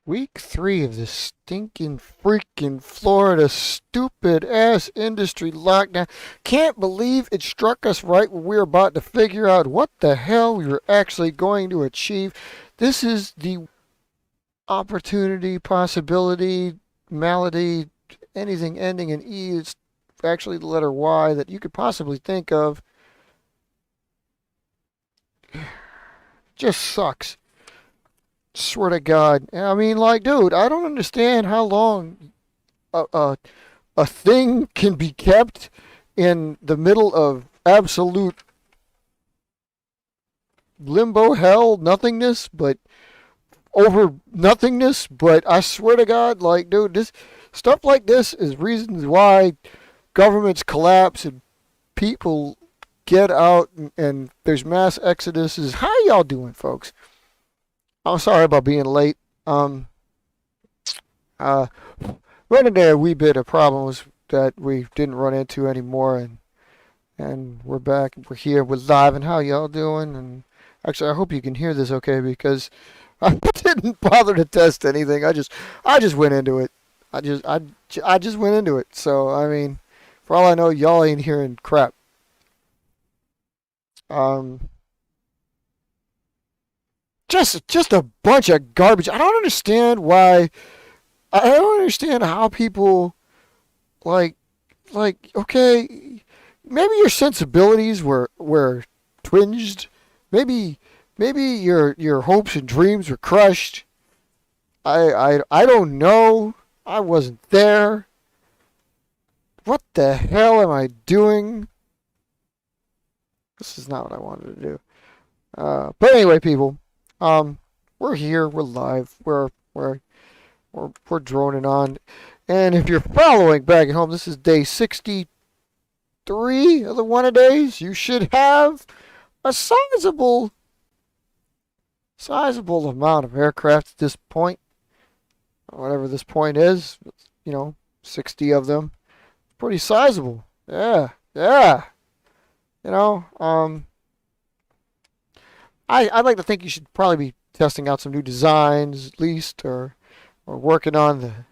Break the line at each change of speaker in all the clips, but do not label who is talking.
Week 3 of this stinking freaking Florida stupid ass industry lockdown. Can't believe it struck us right when we were about to figure out what the hell we were actually going to achieve. This is the opportunity, possibility, malady, anything ending in E. It's actually the letter Y that you could possibly think of. Just sucks. Swear to God. I mean, like, dude, I don't understand how long a thing can be kept in the middle of absolute limbo hell, nothingness, but over nothingness. But I swear to God, like, dude, this stuff like this is reasons why governments collapse and people get out and there's mass exoduses. How y'all doing, folks? I'm sorry about being late. Uh, Run into a wee bit of problems that we didn't run into anymore, and we're back. We're here. We're live. And how y'all doing? And actually, I hope you can hear this okay because I didn't bother to test anything. I just went into it. I just went into it. So I mean, for all I know, y'all ain't hearing crap. Um, just a bunch of garbage. I don't understand why. I don't understand how people like okay, maybe your sensibilities were twinged. Maybe your hopes and dreams were crushed. I don't know. I wasn't there. What the hell am I doing? This is not what I wanted to do. But anyway, people, we're here. We're live. We're droning on. And if you're following back at home, this is day 63 of the one-a-days. You should have a sizable amount of aircraft at this point. Whatever this point is, 60 of them. Pretty sizable. Yeah, yeah. You know, I'd like to think you should probably be testing out some new designs at least, or working on the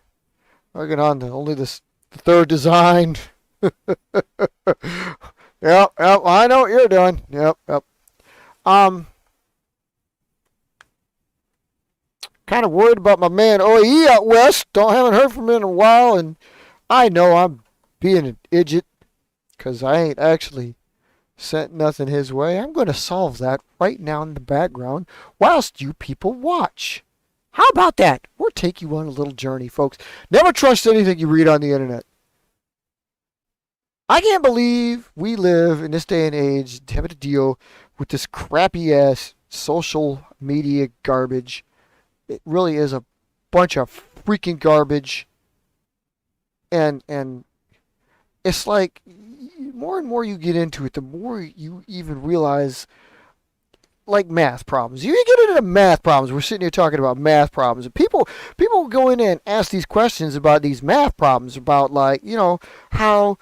third design. Yep, I know what you're doing. Yep. Um, Kind of worried about my man OE out west. Haven't heard from him in a while, and I know I'm being an idiot because I ain't actually sent nothing his way. I'm going to solve that right now in the background whilst you people watch. How about that? We'll take you on a little journey, folks. Never trust anything you read on the internet. I can't believe we live in this day and age having to deal with this crappy ass social media garbage. It really is a bunch of freaking garbage. And it's like more and more you get into it, the more you even realize like math problems. You get into math problems. We're sitting here talking about math problems, and people go in and ask these questions about these math problems about how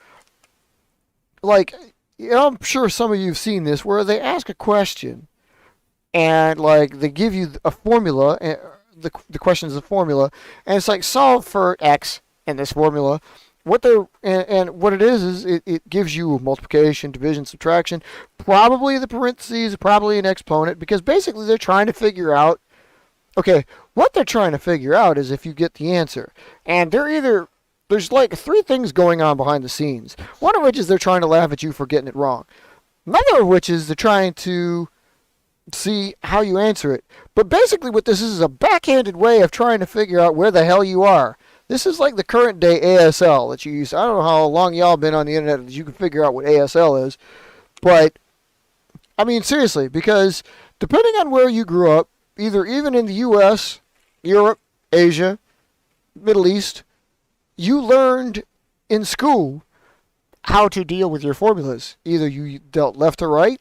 I'm sure some of you have seen this where they ask a question and like they give you a formula and the question is a formula and it's like solve for x in this formula. And what it is it gives you multiplication, division, subtraction, probably the parentheses, probably an exponent, because basically they're trying to figure out, okay, what they're trying to figure out is if you get the answer. And there's like three things going on behind the scenes. One of which is they're trying to laugh at you for getting it wrong. Another of which is they're trying to see how you answer it. But basically what this is a backhanded way of trying to figure out where the hell you are. This is like the current day ASL that you use. I don't know how long y'all been on the internet that you can figure out what ASL is. But, I mean, seriously, because depending on where you grew up, even in the U.S., Europe, Asia, Middle East, you learned in school how to deal with your formulas. Either you dealt left to right,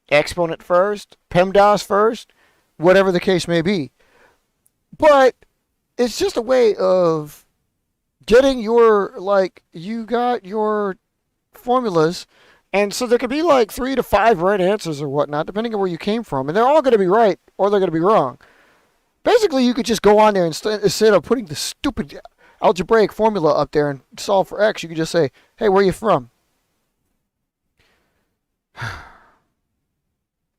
exponent first, PEMDAS first, whatever the case may be. But it's just a way of getting you got your formulas, and so there could be like 3 to 5 right answers or whatnot, depending on where you came from, and they're all going to be right or they're going to be wrong. Basically, you could just go on there and instead of putting the stupid algebraic formula up there and solve for x, you could just say, hey, where are you from?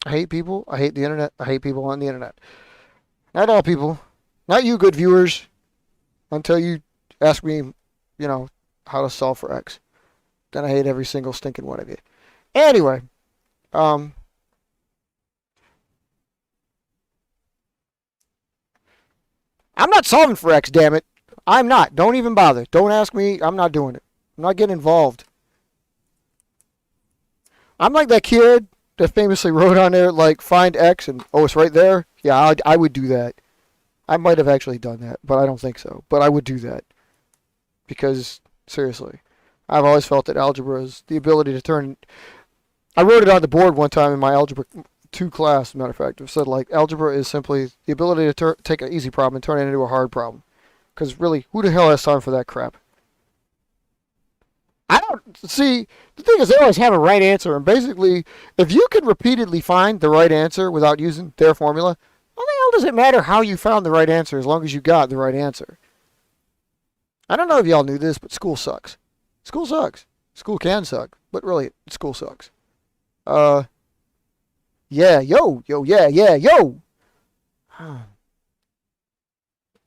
I hate people. I hate the internet. I hate people on the internet. Not all people. Not you, good viewers. Until you ask me, how to solve for x. Then I hate every single stinking one of you. Anyway, I'm not solving for x, damn it. I'm not. Don't even bother. Don't ask me. I'm not doing it. I'm not getting involved. I'm like that kid that famously wrote on there, like, find x, and, oh, it's right there? Yeah, I would do that. I might have actually done that, but I don't think so. But I would do that. Because, seriously, I've always felt that algebra is the ability to turn... I wrote it on the board one time in my Algebra 2 class, as a matter of fact. It said, like, algebra is simply the ability to take an easy problem and turn it into a hard problem. Because, really, who the hell has time for that crap? I don't... See, the thing is, they always have a right answer. And basically, if you can repeatedly find the right answer without using their formula... Well, the hell does it matter how you found the right answer as long as you got the right answer? I don't know if y'all knew this, but school sucks. School sucks. School can suck, but really, school sucks. Yeah, yeah, yo.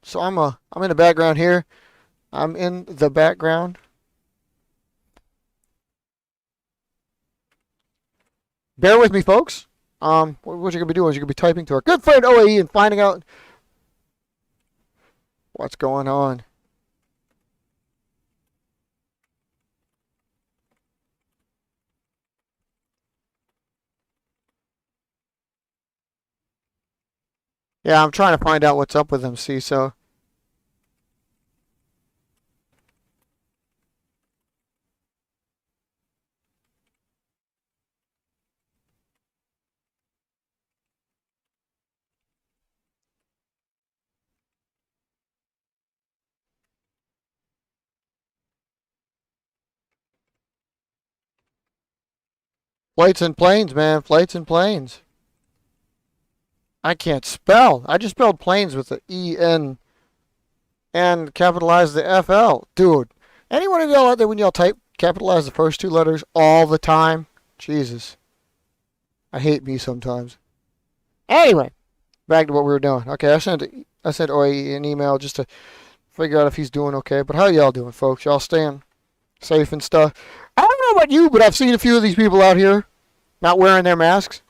So I'm in the background here. I'm in the background. Bear with me, folks. What you're gonna be doing is you're gonna be typing to our good friend OAE and finding out what's going on. Yeah, I'm trying to find out what's up with him, see, so... Flights and planes, man. Flights and planes. I can't spell. I just spelled planes with the E-N and capitalized the F-L. Dude, any one of y'all out there when y'all type, capitalize the first two letters all the time? Jesus. I hate me sometimes. Anyway, back to what we were doing. Okay, I sent OAE an email just to figure out if he's doing okay. But how y'all doing, folks? Y'all staying safe and stuff? I don't know about you, but I've seen a few of these people out here not wearing their masks.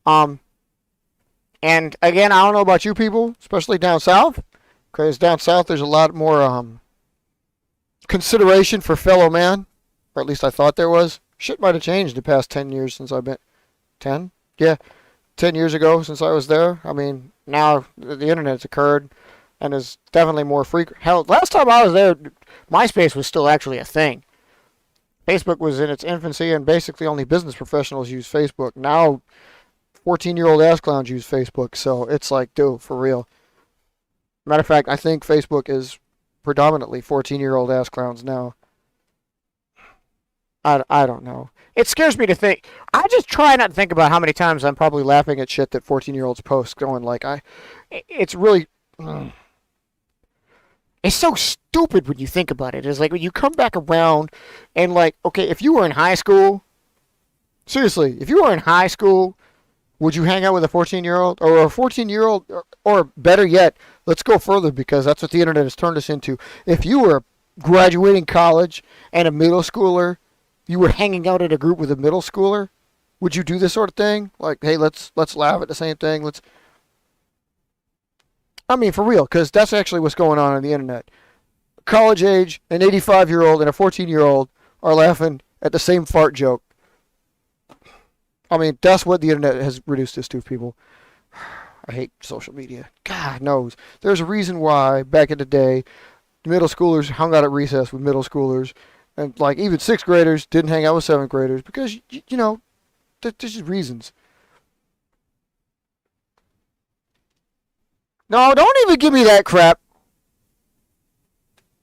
And again, I don't know about you people, especially down south, because down south there's a lot more consideration for fellow man, or at least I thought there was. Shit might have changed the past 10 years since I've been... 10? Yeah, 10 years ago since I was there. I mean, now the internet's occurred, and is definitely more frequent. Hell, last time I was there, MySpace was still actually a thing. Facebook was in its infancy, and basically only business professionals use Facebook. Now, 14-year-old ass clowns use Facebook, so it's like, dude, for real. Matter of fact, I think Facebook is predominantly 14-year-old ass clowns now. I don't know. It scares me to think. I just try not to think about how many times I'm probably laughing at shit that 14-year-olds post, going like, it's really... It's so stupid when you think about it. It's like when you come back around and like, okay, if you were in high school, seriously, if you were in high school, would you hang out with a 14-year-old? Or a 14-year-old, or better yet, let's go further because that's what the internet has turned us into. If you were graduating college and a middle schooler, you were hanging out at a group with a middle schooler, would you do this sort of thing? Like, hey, let's laugh at the same thing. I mean, for real, because that's actually what's going on the internet. College age, an 85-year-old and a 14-year-old are laughing at the same fart joke. I mean, that's what the internet has reduced us to, people. I hate social media. God knows. There's a reason why, back in the day, middle schoolers hung out at recess with middle schoolers, and like even 6th graders didn't hang out with 7th graders, because, you know, there's just reasons. No, don't even give me that crap.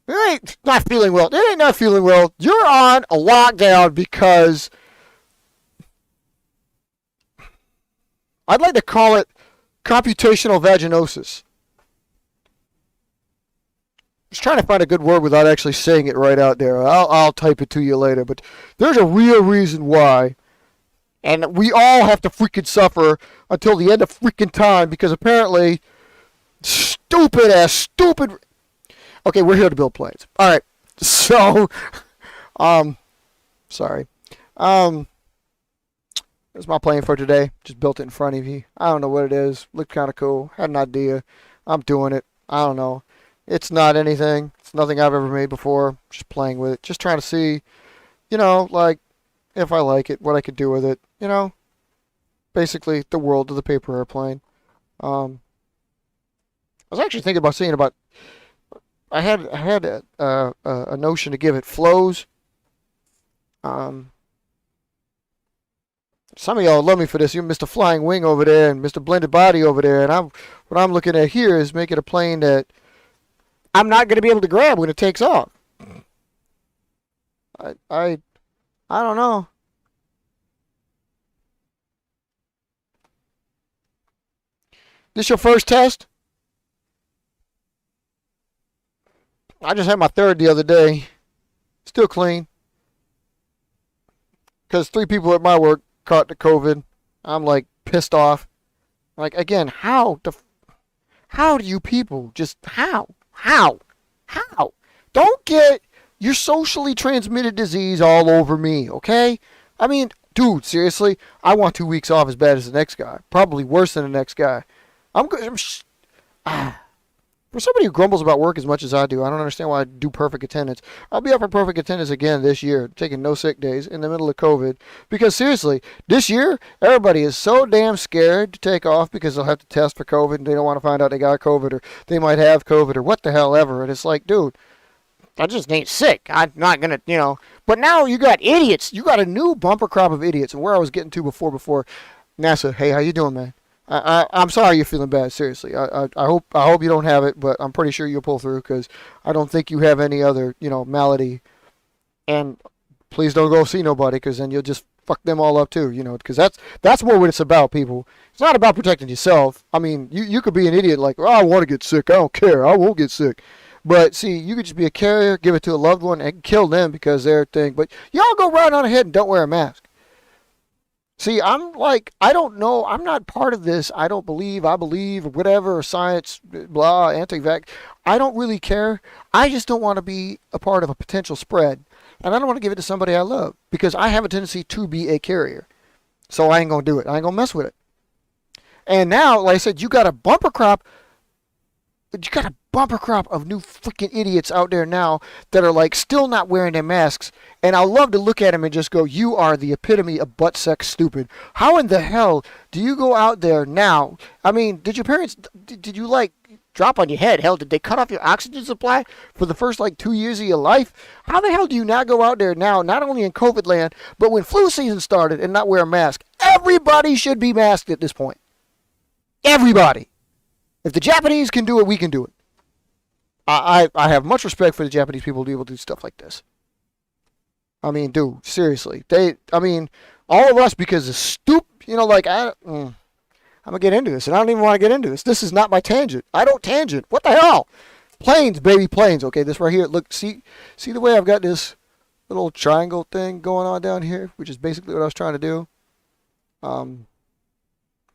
It ain't not feeling well. It ain't not feeling well. You're on a lockdown because I'd like to call it Computational vaginosis. I was trying to find a good word without actually saying it right out there. I'll type it to you later, but there's a real reason why. And we all have to freaking suffer until the end of freaking time because apparently stupid. Okay, we're here to build planes. All right. So, sorry. That's my plane for today. Just built it in front of you. I don't know what it is. Looked kind of cool. Had an idea. I'm doing it. I don't know. It's not anything. It's nothing I've ever made before. Just playing with it. Just trying to see, like, if I like it, what I could do with it. Basically the world of the paper airplane. I was actually thinking about seeing about. I had a notion to give it flows. Some of y'all love me for this. You're Mr. Flying Wing over there and Mr. Blended Body over there, and what I'm looking at here is making a plane that I'm not going to be able to grab when it takes off. I don't know. This your first test? I just had my third the other day. Still clean. Because 3 people at my work caught the COVID. I'm like pissed off. Like, again, how do you people just how? Don't get your socially transmitted disease all over me, okay? I mean, dude, seriously, I want 2 weeks off as bad as the next guy. Probably worse than the next guy. For somebody who grumbles about work as much as I do, I don't understand why I do perfect attendance. I'll be up for perfect attendance again this year, taking no sick days in the middle of COVID. Because seriously, this year, everybody is so damn scared to take off because they'll have to test for COVID and they don't want to find out they got COVID or they might have COVID or what the hell ever. And it's like, dude, I just ain't sick. I'm not going to, But now you got idiots. You got a new bumper crop of idiots. And where I was getting to before NASA, hey, how you doing, man? I'm sorry you're feeling bad. Seriously, I hope you don't have it, but I'm pretty sure you'll pull through because I don't think you have any other malady. And please don't go see nobody because then you'll just fuck them all up too. Because that's more what it's about, people. It's not about protecting yourself. I mean, you could be an idiot like, oh, I want to get sick. I don't care. I won't get sick. But see, you could just be a carrier, give it to a loved one, and kill them because they're a thing. But y'all go right on ahead and don't wear a mask. See, I'm like, I don't know. I'm not part of this. I believe, whatever, science, blah, anti-vax. I don't really care. I just don't want to be a part of a potential spread. And I don't want to give it to somebody I love because I have a tendency to be a carrier. So I ain't going to do it. I ain't going to mess with it. And now, like I said, you got a bumper crop of new freaking idiots out there now that are like still not wearing their masks. And I love to look at them and just go, you are the epitome of butt sex stupid. How in the hell do you go out there now? I mean, did your parents, did you like drop on your head? Hell, did they cut off your oxygen supply for the first like 2 years of your life? How the hell do you not go out there now, not only in COVID land, but when flu season started and not wear a mask? Everybody should be masked at this point. Everybody. If the Japanese can do it, we can do it. I have much respect for the Japanese people to be able to do stuff like this. I mean, dude, seriously. All of us, because of I'm going to get into this, and I don't even want to get into this. This is not my tangent. I don't tangent. What the hell? Planes, baby, planes. Okay, this right here. Look, see the way I've got this little triangle thing going on down here, which is basically what I was trying to do. I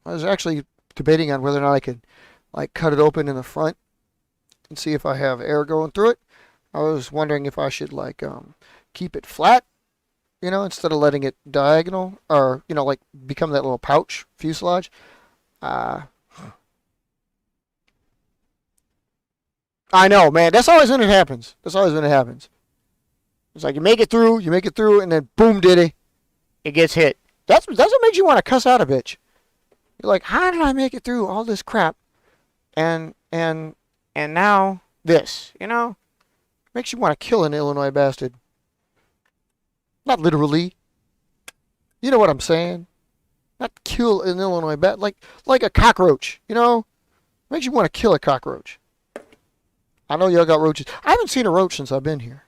was actually debating on whether or not I could like cut it open in the front and see if I have air going through it. I was wondering if I should like keep it flat, instead of letting it diagonal or like become that little pouch fuselage. I know, man. That's always when it happens. It's like you make it through, and then boom, diddy, it gets hit. That's what makes you want to cuss out a bitch. You're like, how did I make it through all this crap? And now this, makes you want to kill an Illinois bastard. Not literally. You know what I'm saying? Not kill an Illinois bastard, like a cockroach, Makes you want to kill a cockroach. I know y'all got roaches. I haven't seen a roach since I've been here.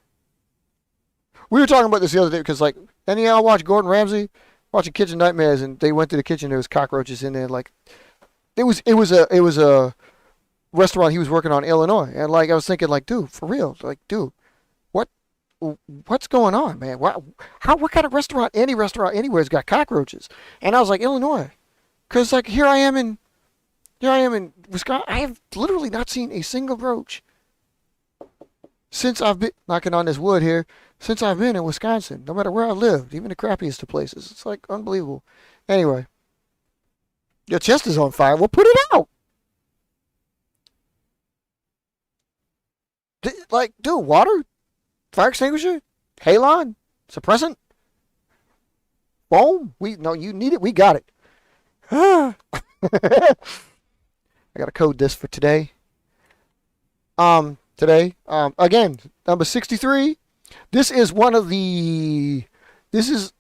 We were talking about this the other day because, like, any of y'all watch Gordon Ramsay? Watching Kitchen Nightmares, and they went to the kitchen, there was cockroaches in there, like, it was a restaurant he was working on in Illinois, and like I was thinking, like, dude, for real, like, dude, what what's going on, man? What kind of restaurant? Any restaurant anywhere's got cockroaches? And I was like, Illinois, because like here I am in Wisconsin. I have literally not seen a single roach since I've been knocking on this wood here. Since I've been in Wisconsin, no matter where I lived, even the crappiest of places, it's like unbelievable. Anyway, your chest is on fire. Well, put it out. Like, dude, water, fire extinguisher, halon, suppressant, foam. You need it. We got it. I gotta code this for today. Again, number 63. This is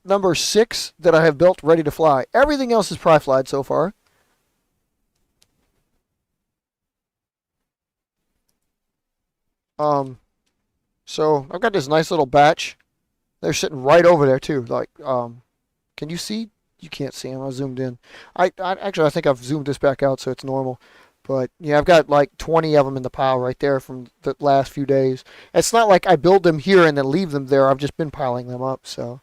number 6 that I have built ready to fly. Everything else is pri-flied so far. So I've got this nice little batch. They're sitting right over there too. Like, can you see? You can't see them. I zoomed in. I think I've zoomed this back out so it's normal. But yeah, I've got like 20 of them in the pile right there from the last few days. It's not like I build them here and then leave them there. I've just been piling them up. So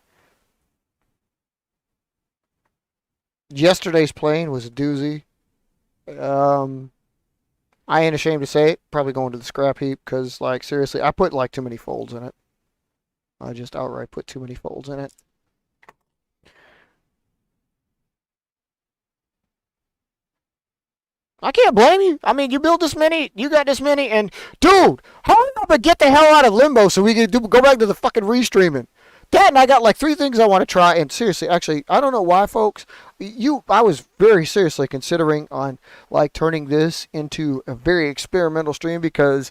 yesterday's plane was a doozy. I ain't ashamed to say it. Probably going to the scrap heap because, like, seriously, I put like too many folds in it. I just outright put too many folds in it. I can't blame you. I mean, you build this many, you got this many, and dude, hurry up and get the hell out of limbo so we can go back to the fucking restreaming. That, and I got like 3 things I want to try. And seriously, actually, I don't know why, folks. I was very seriously considering on like turning this into a very experimental stream because,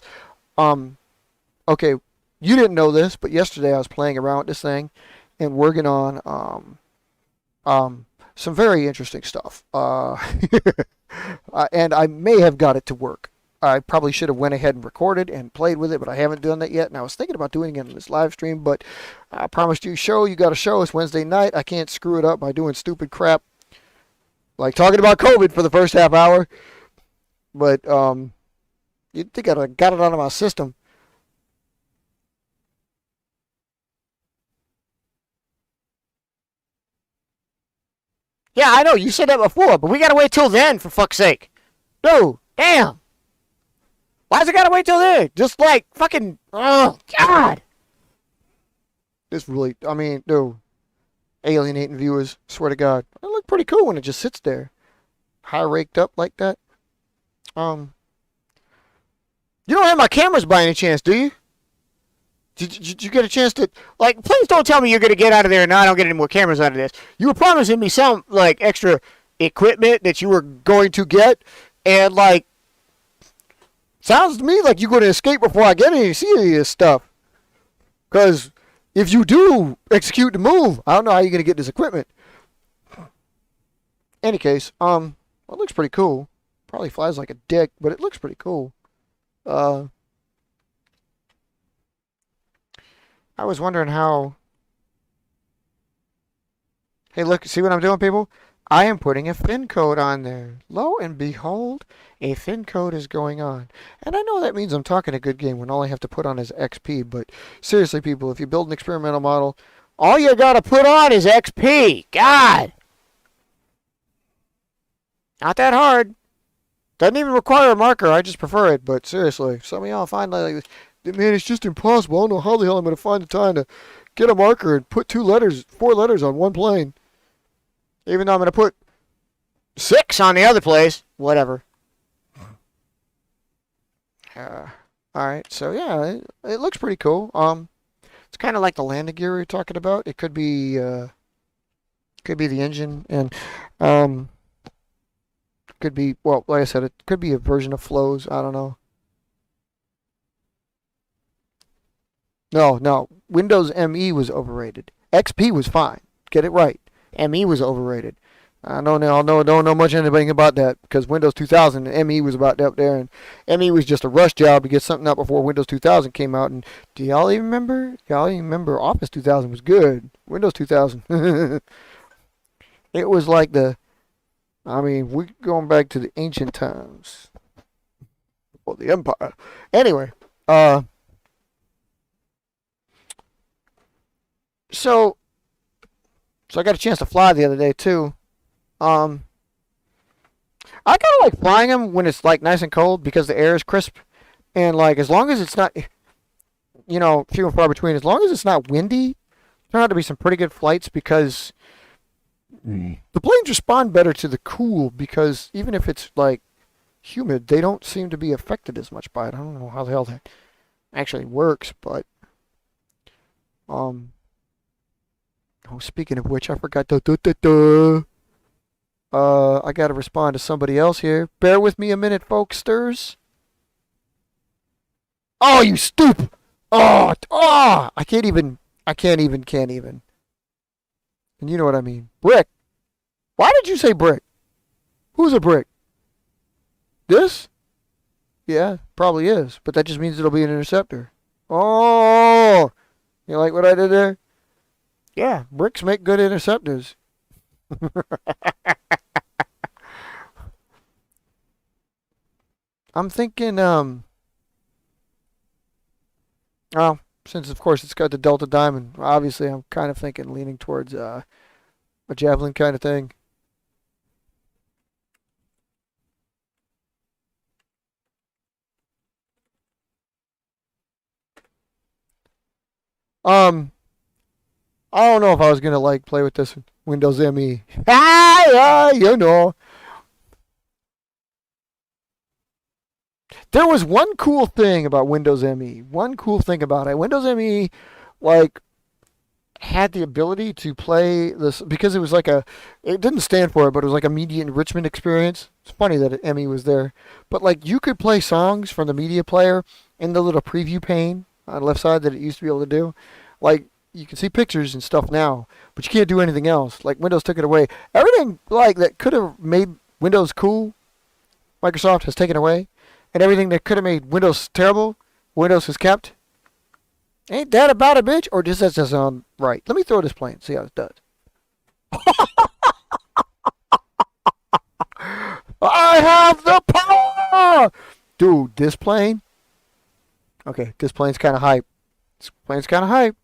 okay, you didn't know this, but yesterday I was playing around with this thing and working on some very interesting stuff. And I may have got it to work. I probably should have went ahead and recorded and played with it, but I haven't done that yet. And I was thinking about doing it in this live stream, but I promised you you got a show. It's Wednesday night. I can't screw it up by doing stupid crap like talking about COVID for the first half hour. But you'd think I got it out of my system. Yeah, I know. You said that before, but we gotta wait till then, for fuck's sake. Dude, damn. Why's it gotta wait till then? Just like fucking, oh, God. This really, I mean, dude, alienating viewers, swear to God. It looked pretty cool when it just sits there. High raked up like that. You don't have my cameras by any chance, do you? Did you get a chance to, like, please don't tell me you're going to get out of there and I don't get any more cameras out of this. You were promising me some, like, extra equipment that you were going to get, and, like, sounds to me like you're going to escape before I see any of this stuff. Because if you do execute the move, I don't know how you're going to get this equipment. Any case, well, it looks pretty cool. Probably flies like a dick, but it looks pretty cool. I was wondering how... Hey, look, see what I'm doing, people? I am putting a fin code on there. Lo and behold, a fin code is going on. And I know that means I'm talking a good game when all I have to put on is XP, but seriously, people, if you build an experimental model, all you gotta put on is XP. God! Not that hard. Doesn't even require a marker, I just prefer it, but seriously, some of y'all find like, man, it's just impossible. I don't know how the hell I'm gonna find the time to get a marker and put 4 letters on one plane. Even though I'm going to put 6 on the other place. Whatever. Alright, so yeah, it looks pretty cool. It's kind of like the landing gear we were talking about. It could be the engine, and could be, well, like I said, it could be a version of flows. I don't know. No, Windows ME was overrated. XP was fine. Get it right. ME was overrated. I don't know much anything about that because Windows 2000 and ME was about up there, and ME was just a rush job to get something out before Windows 2000 came out. And do y'all even remember? Y'all even remember Office 2000 was good. Windows 2000, it was like the I mean, we going back to the ancient times. Or the empire. Anyway, uh, so so I got a chance to fly the other day too. Um, I kind of like flying them when it's like nice and cold because the air is crisp and like as long as it's not, few and far between. As long as it's not windy, turn out to be some pretty good flights because the planes respond better to the cool because even if it's like humid, they don't seem to be affected as much by it. I don't know how the hell that actually works, but um. Oh, speaking of which, I forgot to. I gotta respond to somebody else here. Bear with me a minute, folksters. Oh, you stupid! Oh! Can't even. And you know what I mean. Brick. Why did you say brick? Who's a brick? This? Yeah, probably is. But that just means it'll be an interceptor. Oh! You like what I did there? Yeah, bricks make good interceptors. I'm thinking, well, since of course it's got the Delta Diamond, obviously I'm kind of thinking leaning towards a javelin kind of thing. Um, I don't know if I was gonna like play with this Windows ME. Ah, yeah. There was one cool thing about Windows ME. One cool thing about it. Windows ME, like, had the ability to play this because it was like it didn't stand for it, but it was like a media enrichment experience. It's funny that ME was there, but like you could play songs from the media player in the little preview pane on the left side that it used to be able to do. Like you can see pictures and stuff now, but you can't do anything else. Like Windows took it away. Everything like that could have made Windows cool, Microsoft has taken away, and everything that could have made Windows terrible, Windows has kept. Ain't that about a bitch? Or does that just sound right? Let me throw this plane, see how it does. I have the power! Dude, this plane. Okay, this plane's kind of hype. This plane's kind of hype.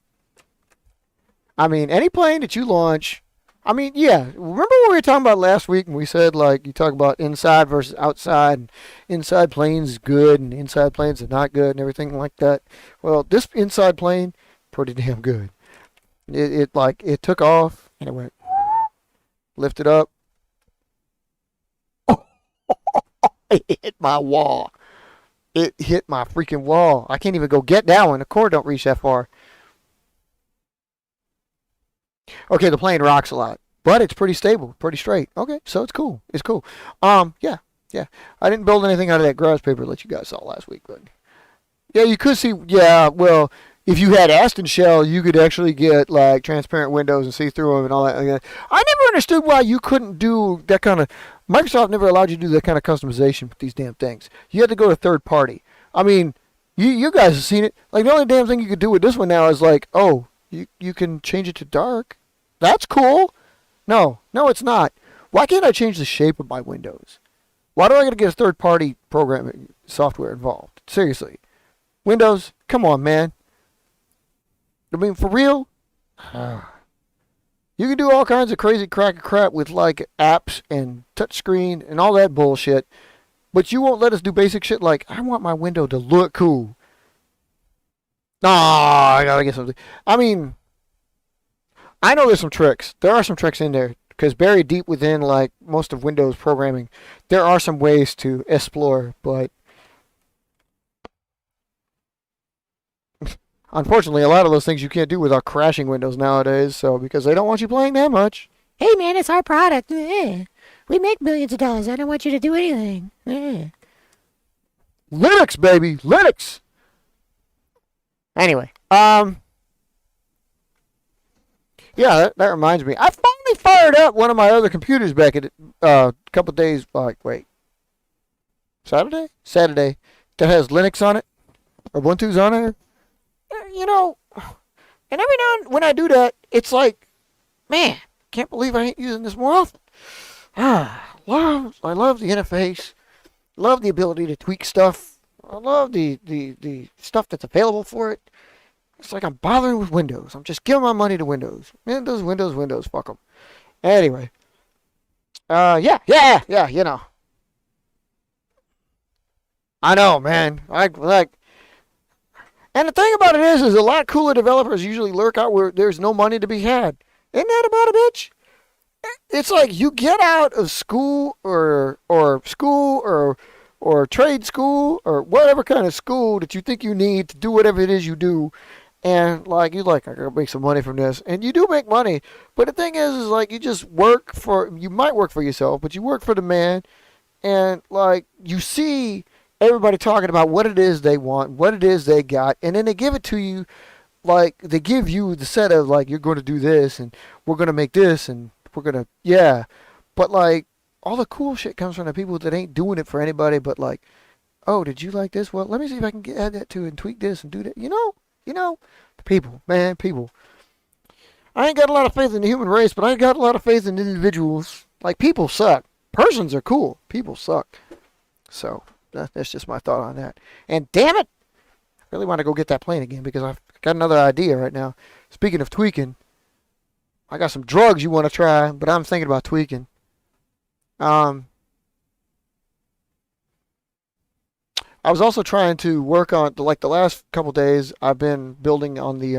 I mean, any plane that you launch. I mean, yeah. Remember what we were talking about last week? And we said, like, you talk about inside versus outside. And inside planes is good, and inside planes are not good, and everything like that. Well, this inside plane, pretty damn good. It took off, and it went, lifted up. It hit my wall. It hit my freaking wall. I can't even go get that one. The cord don't reach that far. Okay, the plane rocks a lot, but it's pretty stable, pretty straight. Okay, so it's cool. It's cool. Yeah, yeah. I didn't build anything out of that grass paper that you guys saw last week, but yeah, you could see. Yeah, well, if you had Aston Shell, you could actually get like transparent windows and see through them and all that. I never understood why you couldn't do that kind of. Microsoft never allowed you to do that kind of customization with these damn things. You had to go to third party. I mean, you guys have seen it. Like the only damn thing you could do with this one now is like, oh, you can change it to dark. That's cool. No, it's not. Why can't I change the shape of my windows? Why do I got to get a third party programming software involved? Seriously. Windows, come on, man. I mean, for real? You can do all kinds of crazy crap with like apps and touchscreen and all that bullshit, but you won't let us do basic shit like, I want my window to look cool. Nah, I gotta get something. I mean, I know there's some tricks. There are some tricks in there because buried deep within like most of Windows programming, there are some ways to explore, but unfortunately, a lot of those things you can't do without crashing Windows nowadays. So because they don't want you playing that much.
Hey man, it's our product. We make millions of dollars. I don't want you to do anything.
Linux, baby, Linux. Anyway, yeah, that reminds me. I finally fired up one of my other computers back at a couple days. Like, wait, Saturday, that has Linux on it, or Ubuntu's on it. You know, and every now and when I do that, it's like, man, can't believe I ain't using this more often. I love the interface. Love the ability to tweak stuff. I love the stuff that's available for it. It's like I'm bothering with Windows. I'm just giving my money to Windows. Windows, fuck them. Anyway, yeah, you know. I know, man. I like, and the thing about it is a lot cooler developers usually lurk out where there's no money to be had. Isn't that about a bitch? It's like you get out of school or trade school or whatever kind of school that you think you need to do whatever it is you do, and like you like I gotta make some money from this, and you do make money. But the thing is like you might work for yourself, but you work for the man, and like you see everybody talking about what it is they want, what it is they got, and then they give it to you like they give you the set of like you're going to do this and we're going to make this and we're going to yeah, but like all the cool shit comes from the people that ain't doing it for anybody but like, oh, did you like this? Well, let me see if I can add that to it and tweak this and do that. People, man, people. I ain't got a lot of faith in the human race, but I got a lot of faith in individuals. Like people suck. Persons are cool. People suck. So that's just my thought on that. And damn it, I really want to go get that plane again because I've got another idea right now. Speaking of tweaking, I got some drugs you want to try, but I'm thinking about tweaking. I was also trying to work on like the last couple days. I've been building on the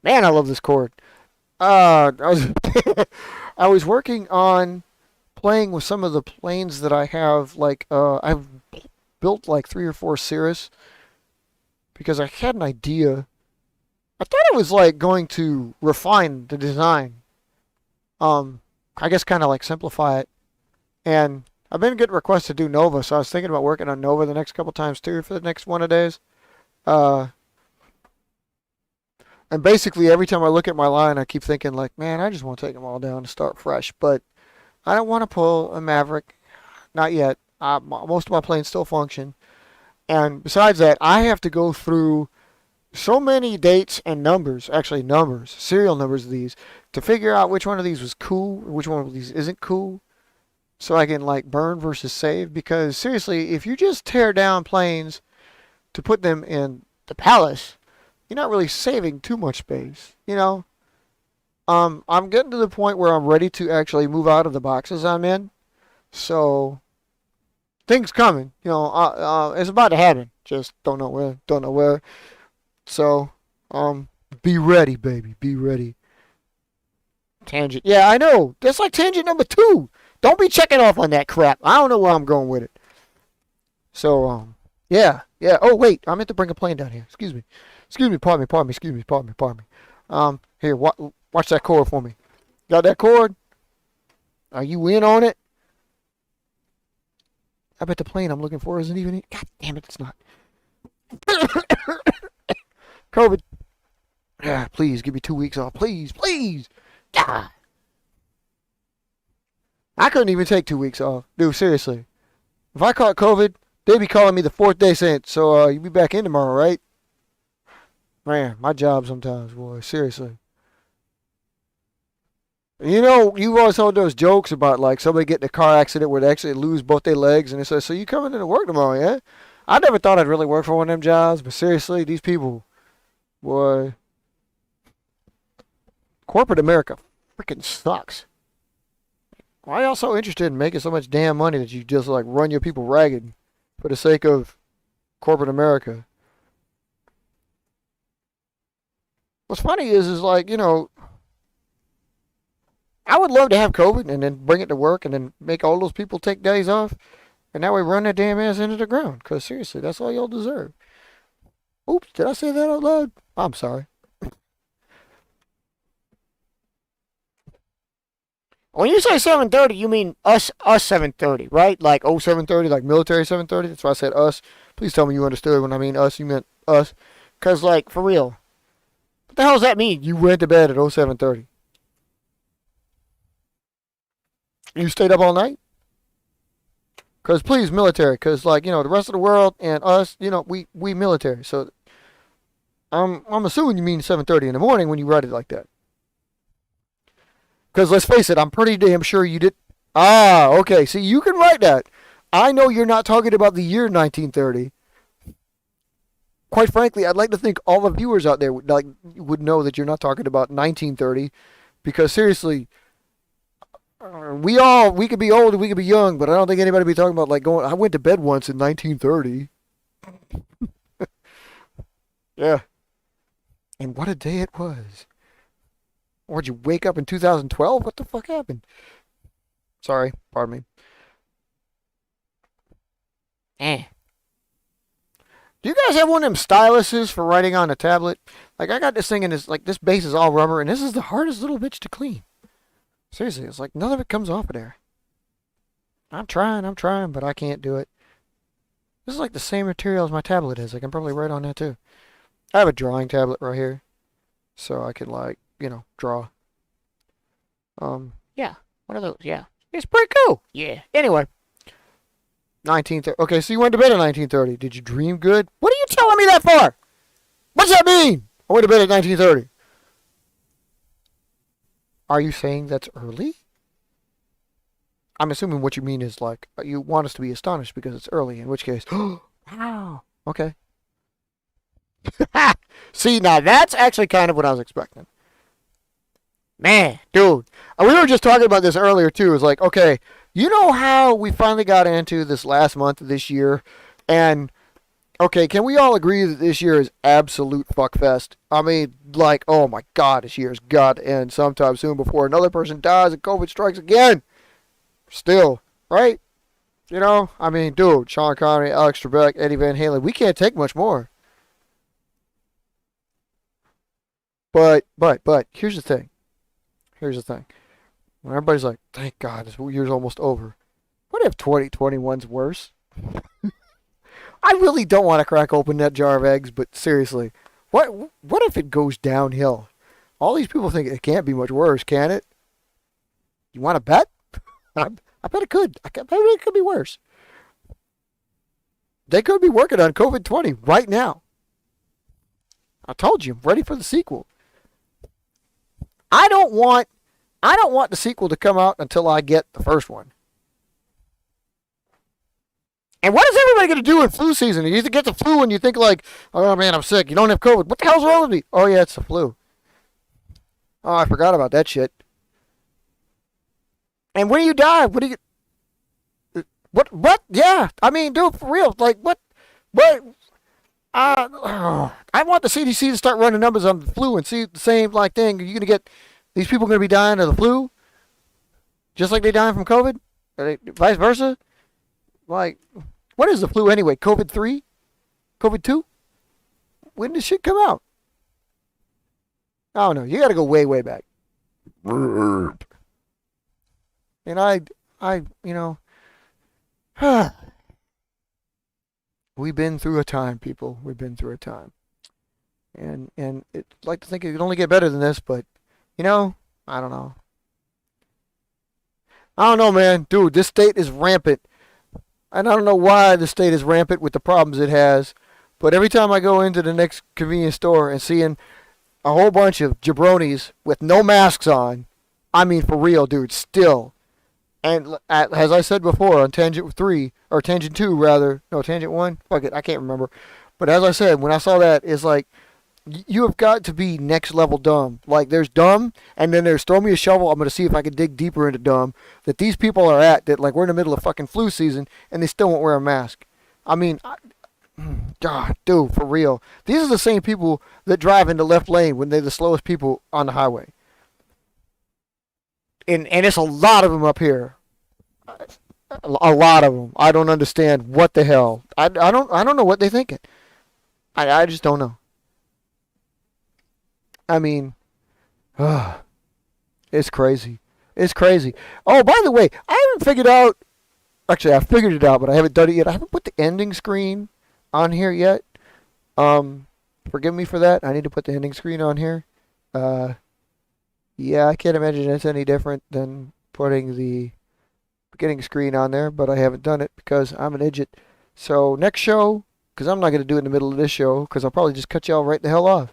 man. I love this chord. I was I was working on playing with some of the planes that I have. Like I've built like 3 or 4 Cirrus because I had an idea. I thought I was like going to refine the design. I guess kind of like simplify it. And I've been getting requests to do Nova, so I was thinking about working on Nova the next couple times too for the next one of days. Uh, and basically every time I look at my line, I keep thinking like, man, I just want to take them all down and start fresh. But I don't want to pull a Maverick, not yet. Most of my planes still function. And besides that, I have to go through so many dates and numbers, actually numbers, serial numbers of these, to figure out which one of these was cool, which one of these isn't cool, so I can like burn versus save. Because seriously, if you just tear down planes to put them in the palace, you're not really saving too much space, you know. I'm getting to the point where I'm ready to actually move out of the boxes I'm in, so things coming, you know. It's about to happen. Just don't know where. Don't know where. So, be ready, baby. Be ready. Tangent. Yeah, I know. That's like tangent number 2. Don't be checking off on that crap. I don't know where I'm going with it. So, yeah. Oh, wait. I meant to bring a plane down here. Excuse me. Pardon me. Here, watch that cord for me. Got that cord? Are you in on it? I bet the plane I'm looking for isn't even in. God damn it, it's not. COVID. Yeah, please give me 2 weeks off. Please. God. I couldn't even take 2 weeks off. Dude, seriously. If I caught COVID, they'd be calling me the 4th day saint. So, you be back in tomorrow, right? Man, my job sometimes, boy. Seriously. You know, you've always heard those jokes about, like, somebody getting in a car accident where they actually lose both their legs. And they say, so you coming into work tomorrow, yeah? I never thought I'd really work for one of them jobs. But seriously, these people, boy. Corporate America freaking sucks. Why y'all so interested in making so much damn money that you just, like, run your people ragged for the sake of corporate America? What's funny is like, you know, I would love to have COVID and then bring it to work and then make all those people take days off. And that way run their damn ass into the ground. Because seriously, that's all y'all deserve. Oops, did I say that out loud? I'm sorry. When you say 730, you mean us 730, right? Like 0730, like military 730. That's why I said us. Please tell me you understood when I mean us. You meant us. Because, like, for real. What the hell does that mean? You went to bed at 0730. You stayed up all night? Because, please, military. Because, like, you know, the rest of the world and us, you know, we military. So, I'm assuming you mean 7:30 in the morning when you write it like that. Because let's face it, I'm pretty damn sure you did. Ah, okay. See, you can write that. I know you're not talking about the year 1930. Quite frankly, I'd like to think all the viewers out there would know that you're not talking about 1930, because seriously, we could be old and we could be young, but I don't think anybody would be talking about like going. I went to bed once in 1930. Yeah, and what a day it was. Or did you wake up in 2012? What the fuck happened? Sorry, pardon me.
Eh.
Do you guys have one of them styluses for writing on a tablet? Like I got this thing and it's like this base is all rubber and this is the hardest little bitch to clean. Seriously, it's like none of it comes off of there. I'm trying, but I can't do it. This is like the same material as my tablet is. I can probably write on that too. I have a drawing tablet right here, so I can like draw.
Yeah. One of those. Yeah. It's pretty cool. Yeah. Anyway.
1930. Okay, so you went to bed at 1930. Did you dream good? What are you telling me that for? What's that mean? I went to bed at 1930. Are you saying that's early? I'm assuming what you mean is like you want us to be astonished because it's early, in which case, wow. Okay. See, now that's actually kind of what I was expecting. Man, dude. We were just talking about this earlier too. It's like, okay, you know how we finally got into this last month of this year, and okay, can we all agree that this year is absolute fuckfest? I mean, like, oh my god, this year's got to end sometime soon before another person dies and COVID strikes again. Still, right? I mean, dude, Sean Connery, Alex Trebek, Eddie Van Halen, we can't take much more. But, here's the thing. When everybody's like, thank God, this year's almost over. What if 2021's worse? I really don't want to crack open that jar of eggs, but seriously, what if it goes downhill? All these people think it can't be much worse, can it? You want to bet? I bet it could. I bet it could be worse. They could be working on COVID-20 right now. I told you, I'm ready for the sequel. I don't want the sequel to come out until I get the first one. And what is everybody going to do in flu season? You get the flu and you think like, oh man, I'm sick. You don't have COVID. What the hell's wrong with me? Oh yeah, it's the flu. Oh, I forgot about that shit. And when you die, what do you... What? Yeah. I mean, dude, for real. Like, what? I want the CDC to start running numbers on the flu and see the same like thing. Are you going to get... These people going to be dying of the flu? Just like they dying from COVID? Or vice versa? Like, what is the flu anyway? COVID-3? COVID-2? When did shit come out? I don't know. You got to go way, way back. And we've been through a time, people. We've been through a time. And I'd like to think it could only get better than this, but, I don't know. I don't know, man. Dude, this state is rampant. And I don't know why the state is rampant with the problems it has. But every time I go into the next convenience store and seeing a whole bunch of jabronis with no masks on, I mean, for real, dude, still. And as I said before on Tangent 3, or Tangent 2 rather, no, Tangent 1, fuck it, I can't remember. But as I said, when I saw that, it's like, you have got to be next level dumb. Like, there's dumb, and then there's throw me a shovel, I'm going to see if I can dig deeper into dumb, that these people are at, that like we're in the middle of fucking flu season, and they still won't wear a mask. I mean, God, dude, for real. These are the same people that drive in the left lane when they're the slowest people on the highway. And it's a lot of them up here. A lot of them. I don't understand what the hell. I don't know what they're thinking. I just don't know. I mean, it's crazy. It's crazy. Oh, by the way, I haven't figured out. Actually, I figured it out, but I haven't done it yet. I haven't put the ending screen on here yet. Forgive me for that. I need to put the ending screen on here. Yeah, I can't imagine it's any different than putting the beginning screen on there, but I haven't done it because I'm an idiot. So next show, because I'm not going to do it in the middle of this show, because I'll probably just cut y'all right the hell off.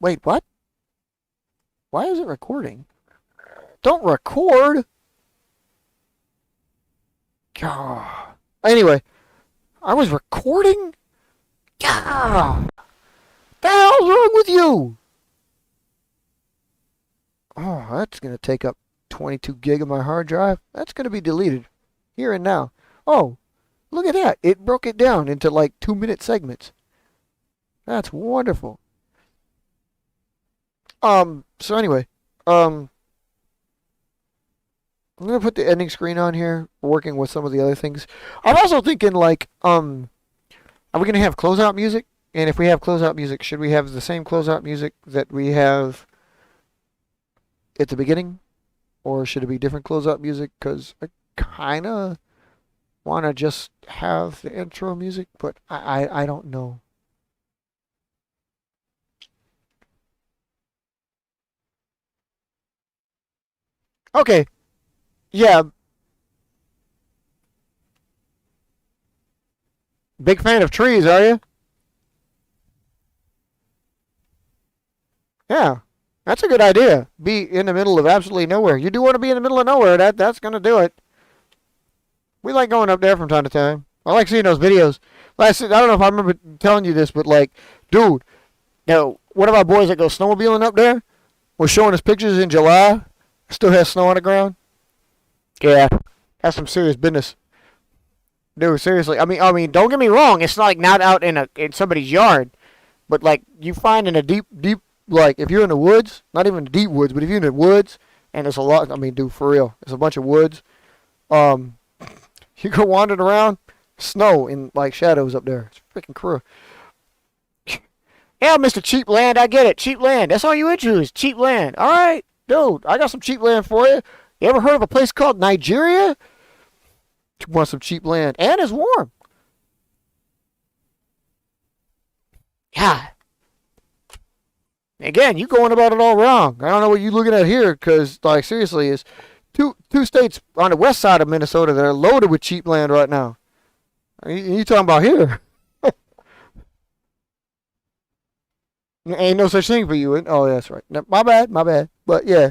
Wait, what? Why is it recording? Don't record. God. Anyway, I was recording? God. The hell's wrong with you? Oh, that's going to take up 22 gig of my hard drive. That's going to be deleted here and now. Oh, look at that. It broke it down into like 2-minute segments. That's wonderful. So anyway, I'm going to put the ending screen on here, working with some of the other things. I'm also thinking like, are we going to have closeout music? And if we have closeout music, should we have the same closeout music that we have at the beginning? Or should it be different closeout music? Because I kind of want to just have the intro music, but I don't know. Okay. Yeah. Big fan of trees, are you? Yeah. That's a good idea. Be in the middle of absolutely nowhere. You do want to be in the middle of nowhere. That's going to do it. We like going up there from time to time. I like seeing those videos. I don't know if I remember telling you this, but like, dude, one of our boys that goes snowmobiling up there was showing us pictures in July. Still has snow on the ground. Yeah, that's some serious business. Dude, seriously. I mean, don't get me wrong. It's like not out in somebody's yard, but like you find in a deep, like if you're in the woods, not even the deep woods, but if you're in the woods, and there's a lot. I mean, dude, for real, there's a bunch of woods. You go wandering around, snow and like shadows up there. It's freaking cool. Yeah, Mr. Cheap Land, I get it. Cheap land. That's all you into is cheap land. All right, dude, I got some cheap land for you. You ever heard of a place called Nigeria? You want some cheap land, and it's warm. Yeah. Again, you going about it all wrong. I don't know what you looking at here, because like seriously, is two states on the west side of Minnesota that are loaded with cheap land right now. You talking about here? Ain't no such thing for you. Oh, that's right. No, my bad. But yeah,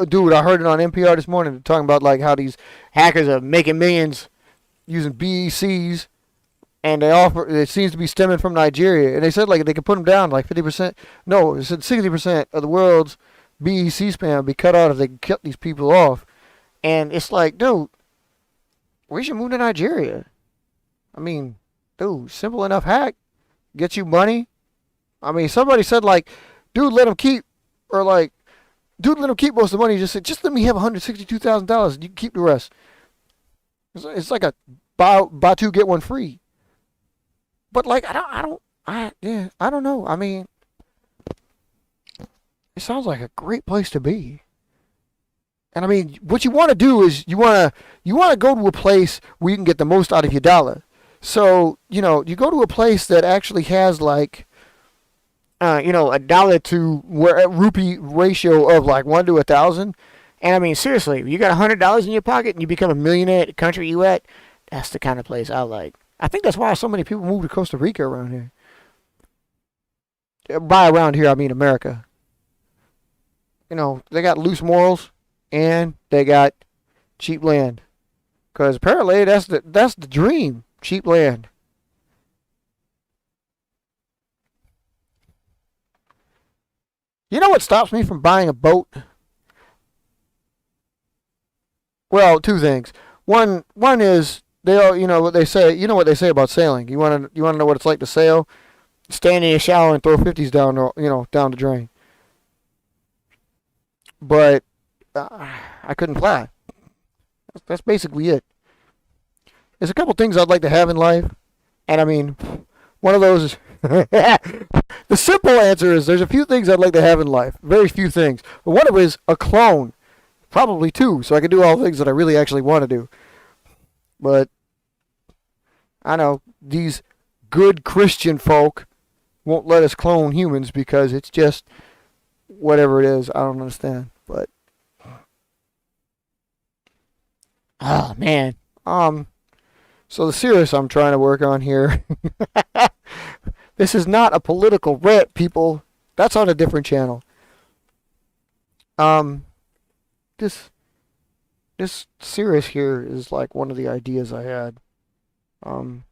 dude, I heard it on NPR this morning talking about like how these hackers are making millions using BECs, and it seems to be stemming from Nigeria. And they said like they could put them down like 50%. No, they said 60% of the world's BEC spam would be cut out if they cut these people off. And it's like, dude, we should move to Nigeria. I mean, dude, simple enough hack. Get you money. I mean, somebody said like, dude, let him keep, or like, dude, let him keep most of the money. He just said, just let me have $162,000. You can keep the rest. It's like a buy two get one free. But like, I don't know. I mean, it sounds like a great place to be. And I mean, what you want to do is you want to go to a place where you can get the most out of your dollar. So, you go to a place that actually has like, a dollar to rupee ratio of like 1 to 1,000. And I mean, seriously, you got $100 in your pocket and you become a millionaire at the country you at. That's the kind of place I like. I think that's why so many people move to Costa Rica around here. By around here, I mean America. They got loose morals and they got cheap land. Because apparently that's the dream. Cheap land. You know what stops me from buying a boat? Well, two things. One is they all, what they say. You know what they say about sailing. You want to know what it's like to sail? Stand in your shower and throw 50s down down the drain. But I couldn't fly. That's basically it. There's a couple things I'd like to have in life, and I mean, one of those is the simple answer is there's a few things I'd like to have in life. Very few things. But one of them is a clone. Probably two, so I can do all the things that I really actually want to do. But I know these good Christian folk won't let us clone humans because it's just whatever it is. I don't understand. But oh man. So the serious I'm trying to work on here. This is not a political rant, people. That's on a different channel. Um, this this series here is like one of the ideas I had. Um,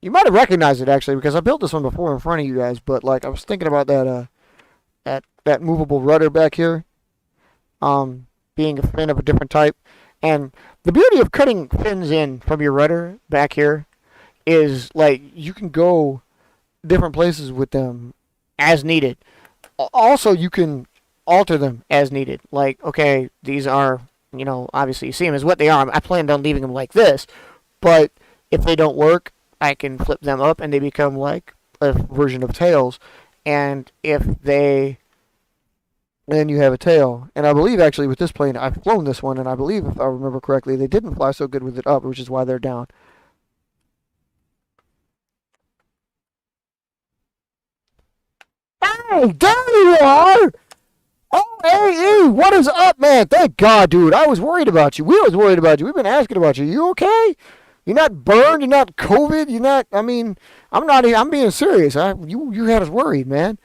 you might have recognized it actually because I built this one before in front of you guys, but like I was thinking about that movable rudder back here. Being a fin of a different type, and the beauty of cutting fins in from your rudder back here is like you can go different places with them as needed. Also, you can alter them as needed. Like, okay, these are, obviously you see them as what they are. I planned on leaving them like this, but if they don't work, I can flip them up and they become like a version of tails. And if they, then you have a tail. And I believe actually with this plane, I've flown this one, and I believe if I remember correctly, they didn't fly so good with it up, which is why they're down. Hey, there you are! Oh, hey, what is up, man? Thank God, dude. I was worried about you. We was worried about you. We've been asking about you. You okay? You're not burned. You're not COVID. You're not. I mean, I'm not. I'm being serious. You had us worried, man.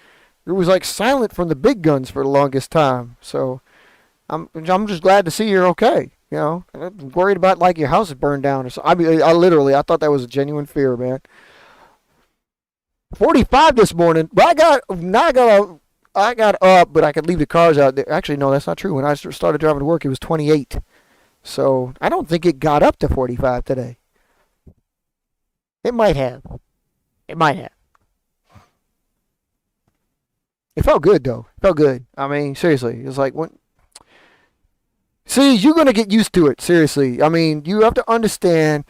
It was like silent from the big guns for the longest time. So I'm just glad to see you're okay. I'm worried about like your house is burned down or something. I mean, I thought that was a genuine fear, man. 45 this morning, but I got up, but I could leave the cars out there. Actually, no, that's not true. When I started driving to work, it was 28. So I don't think it got up to 45 today. It might have. It might have. It felt good though. It felt good. I mean, seriously, it's like when. See, you're gonna get used to it. Seriously, I mean, you have to understand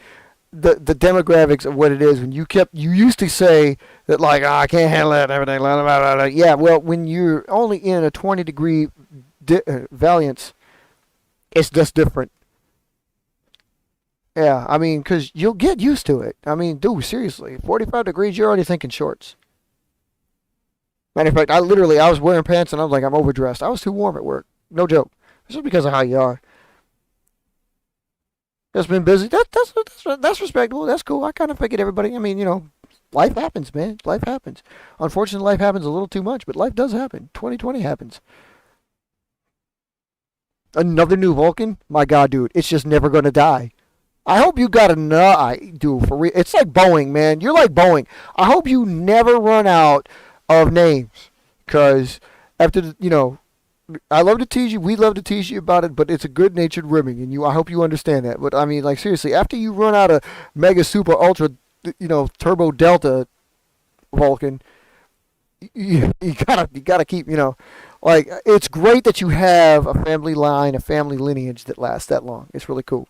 the demographics of what it is. When you used to say that like, I can't handle that, everything, blah, blah, blah, blah. Yeah, well, when you're only in a 20-degree variance, it's just different. Yeah, I mean, because you'll get used to it. I mean, dude, seriously, 45 degrees, you're already thinking shorts. Matter of fact, I was wearing pants and I was like, I'm overdressed. I was too warm at work. No joke. It's just because of how you are. It's been busy. That's respectable. That's cool. I kind of figured everybody. I mean, life happens, man. Life happens. Unfortunately, life happens a little too much, but life does happen. 2020 happens. Another new Vulcan? My God, dude, it's just never gonna die. I hope you got enough, dude. For real, it's like Boeing, man. You're like Boeing. I hope you never run out of names, cause after I love to tease you. We love to tease you about it, but it's a good-natured ribbing, and I hope you understand that. But I mean, like seriously, after you run out of Mega Super Ultra, Turbo Delta Vulcan, you gotta keep, like it's great that you have a family line, a family lineage that lasts that long. It's really cool.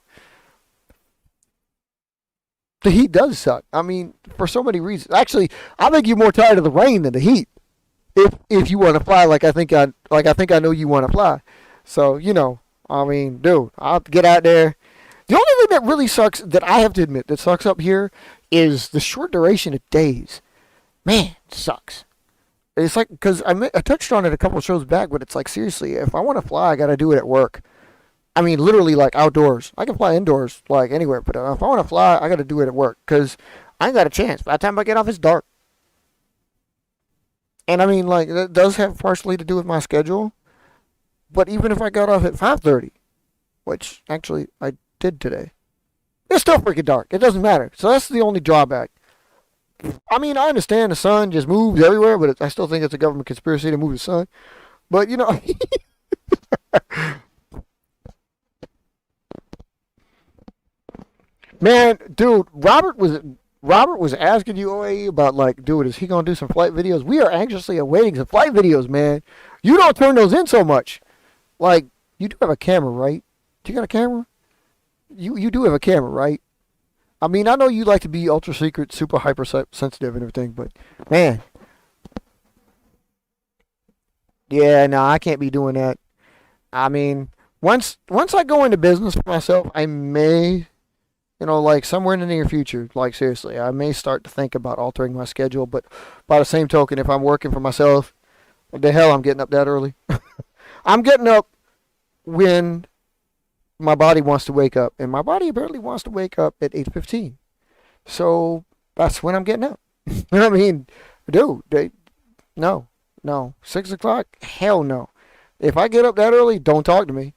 The heat does suck. I mean, for so many reasons. Actually, I think you're more tired of the rain than the heat. If you want to fly like I think I know you want to fly. So, I mean, dude, I'll get out there. The only thing that really sucks, that I have to admit, that sucks up here is the short duration of days. Man, it sucks. It's like, because I touched on it a couple of shows back, but it's like, seriously, if I want to fly, I got to do it at work. I mean, literally, like, outdoors. I can fly indoors, like, anywhere, but if I want to fly, I got to do it at work, because I ain't got a chance. By the time I get off, it's dark. And I mean, like, that does have partially to do with my schedule, but even if I got off at 5:30, which actually I did today, it's still freaking dark. It doesn't matter. So that's the only drawback. I mean, I understand the sun just moves everywhere, but I still think it's a government conspiracy to move the sun. But, man, dude, Robert was asking you about like, dude, is he gonna do some flight videos? We are anxiously awaiting some flight videos, man. You don't turn those in so much. Like, you do have a camera, right? Do you got a camera? You do have a camera, right? I mean, I know you like to be ultra secret, super hypersensitive and everything, but man, yeah, no, I can't be doing that. I mean, once I go into business for myself, I may, like somewhere in the near future, like seriously, I may start to think about altering my schedule. But by the same token, if I'm working for myself, what the hell, I'm getting up that early. I'm getting up when my body wants to wake up, and my body apparently wants to wake up at 8:15. So that's when I'm getting up. I mean, dude, no, 6 o'clock, hell no. If I get up that early, don't talk to me.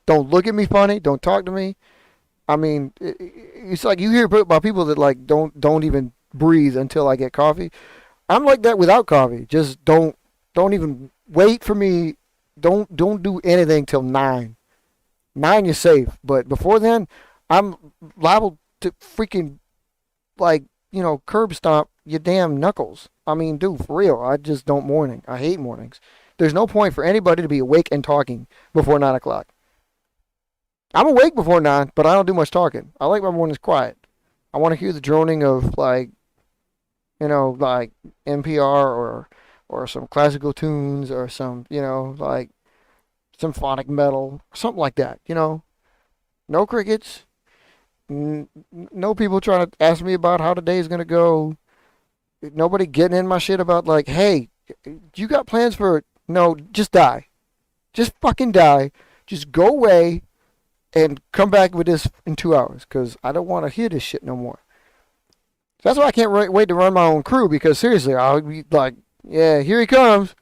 Don't look at me funny. Don't talk to me. I mean, it's like you hear about people that like don't even breathe until I get coffee. I'm like that without coffee. Just don't even wait for me. Don't do anything till 9. 9 you're safe, but before then, I'm liable to freaking like curb stomp your damn knuckles. I mean, dude, for real. I just don't morning. I hate mornings. There's no point for anybody to be awake and talking before 9 o'clock. I'm awake before 9, but I don't do much talking. I like my mornings quiet. I want to hear the droning of like like NPR or some classical tunes or some like symphonic metal, something like that. No crickets. No people trying to ask me about how the day is gonna go. Nobody getting in my shit about like, hey, you got plans for? No, just die. Just fucking die. Just go away and come back with this in 2 hours because I don't want to hear this shit no more. That's why I can't wait to run my own crew because seriously, I'll be like, yeah, here he comes.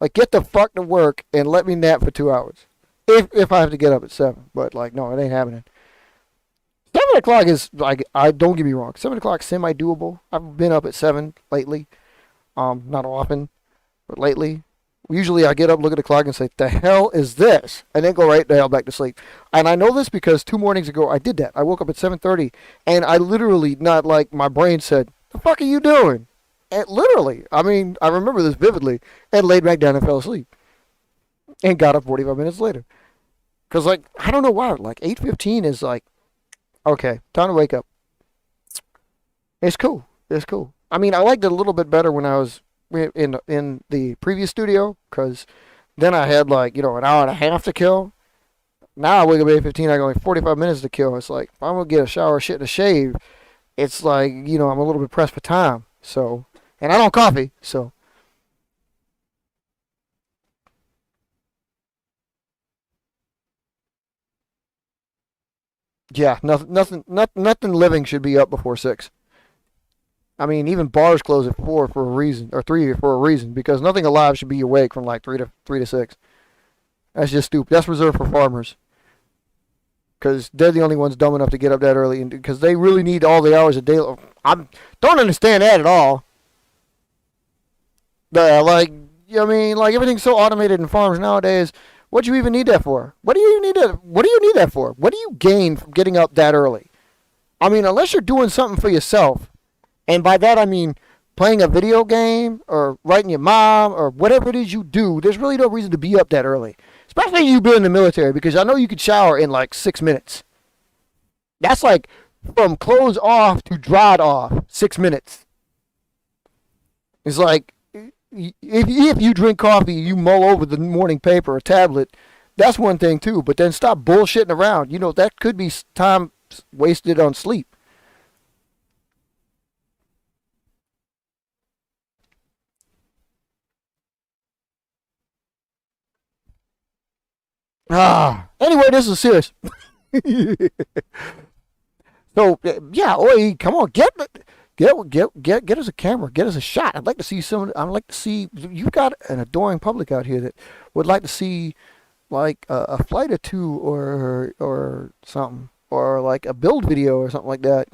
Like, get the fuck to work and let me nap for 2 hours. If I have to get up at 7. But, like, no, it ain't happening. 7 o'clock is, like, I don't get me wrong. 7 o'clock semi-doable. I've been up at 7 lately. Not often, but lately. Usually I get up, look at the clock, and say, the hell is this? And then go right the hell back to sleep. And I know this because 2 mornings ago I did that. I woke up at 7:30, and I literally, not like my brain said, the fuck are you doing? And literally, I mean, I remember this vividly, and laid back down and fell asleep. And got up 45 minutes later. Because, like, I don't know why. Like, 8:15 is like, okay, time to wake up. It's cool. It's cool. I mean, I liked it a little bit better when I was in the previous studio, because then I had, like, an hour and a half to kill. Now I wake up at 8:15, I got like 45 minutes to kill. It's like, if I'm going to get a shower, shit, and a shave, it's like, I'm a little bit pressed for time. So, and I don't coffee, so. Yeah, nothing living should be up before 6. I mean, even bars close at 4 for a reason, or 3 for a reason, because nothing alive should be awake from like 3 to 6. That's just stupid. That's reserved for farmers, because they're the only ones dumb enough to get up that early, and because they really need all the hours a day. I don't understand that at all. Like, I mean, like everything's so automated in farms nowadays. What do you even need that for? What do you need that? What do you need that for? What do you gain from getting up that early? I mean, unless you're doing something for yourself, and by that I mean playing a video game or writing your mom or whatever it is you do. There's really no reason to be up that early, especially you being in the military, because I know you could shower in like 6 minutes. That's like from clothes off to dried off, 6 minutes. It's like if you drink coffee, you mull over the morning paper or tablet. That's one thing too. But then stop bullshitting around. That could be time wasted on sleep. Anyway, this is serious. So yeah, oi, come on, get us a camera, get us a shot. I'd like to see some. I'd like to see. You've got an adoring public out here that would like to see like a flight or two or something, or like a build video or something like that.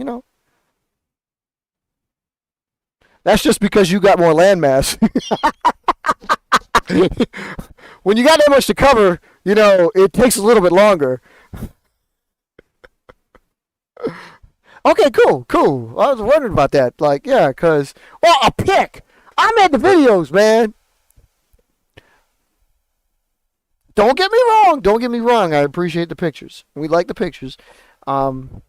That's just because you got more land mass. When you got that much to cover, it takes a little bit longer. Okay, cool. I was wondering about that. Like, yeah, because, well, a pic. I made the videos, man. Don't get me wrong. Don't get me wrong. I appreciate the pictures. We like the pictures. And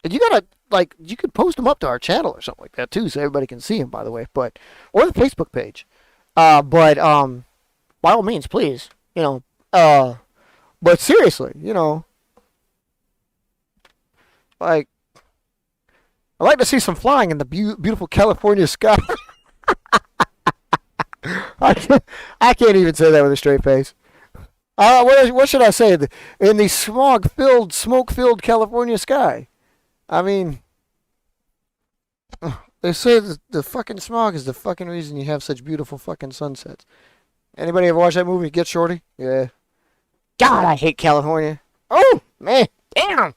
you gotta, like, you could post them up to our channel or something like that, too, so everybody can see them, by the way. Or the Facebook page. By all means, please. But seriously, like, I like to see some flying in the beautiful California sky. I can't even say that with a straight face. What should I say? In the smoke-filled California sky. I mean, they say that the fucking smog is the fucking reason you have such beautiful fucking sunsets. Anybody ever watch that movie, Get Shorty? Yeah. God, I hate California. Oh, man. Damn.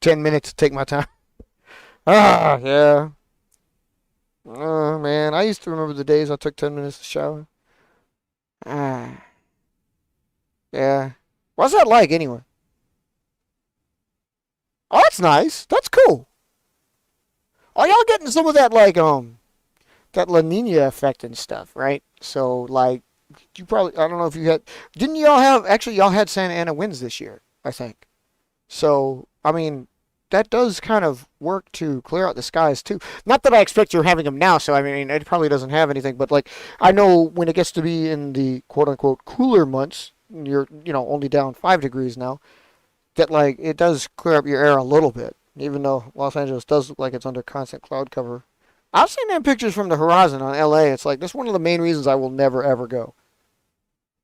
10 minutes to take my time. Ah, yeah. Oh, man. I used to remember the days I took 10 minutes to shower. Ah, yeah. What's that like, anyway? Oh, that's nice. That's cool. Are y'all getting some of that, like, that La Nina effect and stuff, right? So, like, you probably, I don't know if you had, didn't y'all have, actually, y'all had Santa Ana winds this year, I think. So, I mean, that does kind of work to clear out the skies, too. Not that I expect you're having them now, so, I mean, it probably doesn't have anything, but, like, I know when it gets to be in the quote unquote cooler months, you're, only down 5 degrees now, that, like, it does clear up your air a little bit, even though Los Angeles does look like it's under constant cloud cover. I've seen them pictures from the horizon on LA. It's like, that's one of the main reasons I will never, ever go.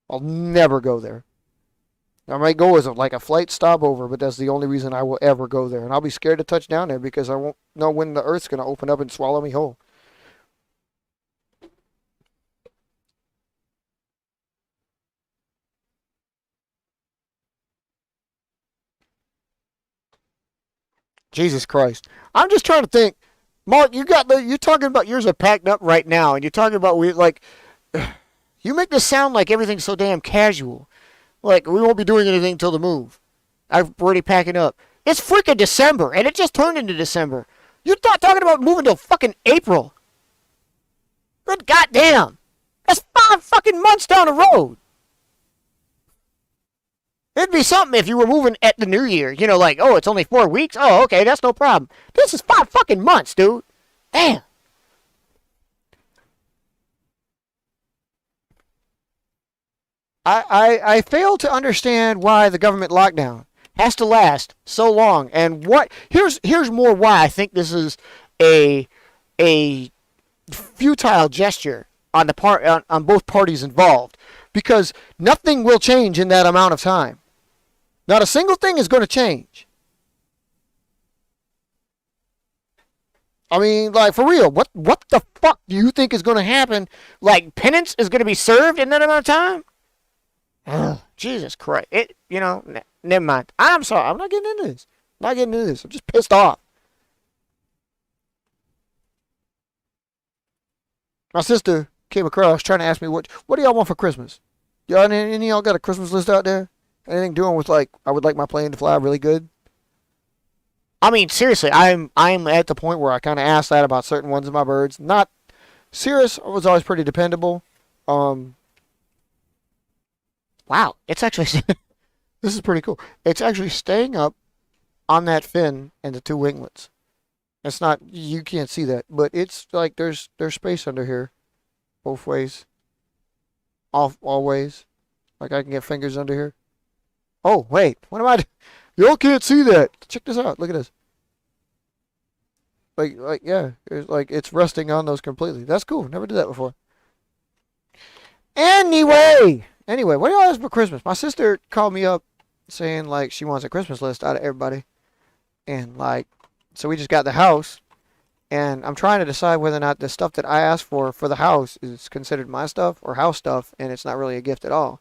I'll never go there. I might go as like a flight stopover, but that's the only reason I will ever go there. And I'll be scared to touch down there because I won't know when the earth's going to open up and swallow me whole. Jesus Christ. I'm just trying to think. Mark, you're talking about yours are packed up right now, and you're talking about you make this sound like everything's so damn casual. Like, we won't be doing anything until the move. I'm already packing up. It's freaking December, and it just turned into December. You're not talking about moving till fucking April. Good goddamn. That's 5 fucking months down the road. It'd be something if you were moving at the new year. Like, oh, it's only 4 weeks. Oh, okay, that's no problem. This is 5 fucking months, dude. Damn. I fail to understand why the government lockdown has to last so long, and here's more why I think this is a a futile gesture on the part on both parties involved, because nothing will change in that amount of time. Not a single thing is going to change. I mean, like, for real, what the fuck do you think is going to happen? Like, penance is going to be served in that amount of time? Ugh, Jesus Christ. Never mind. I'm sorry. I'm not getting into this. I'm not getting into this. I'm just pissed off. My sister came across trying to ask me, what do y'all want for Christmas? Any of y'all got a Christmas list out there? Anything doing with, like, I would like my plane to fly really good? I mean, seriously, I'm at the point where I kind of ask that about certain ones of my birds. Not Cirrus was always pretty dependable. Wow, it's actually this is pretty cool. It's actually staying up on that fin and the two winglets. It's not, you can't see that, but it's like there's space under here, both ways, all ways. Like, I can get fingers under here. Oh wait, what am I? Y'all can't see that. Check this out. Look at this. Like yeah, it's resting on those completely. That's cool. Never did that before. Anyway, what do y'all ask for Christmas? My sister called me up saying, like, she wants a Christmas list out of everybody. And, like, so we just got the house. And I'm trying to decide whether or not the stuff that I asked for the house is considered my stuff or house stuff, and it's not really a gift at all.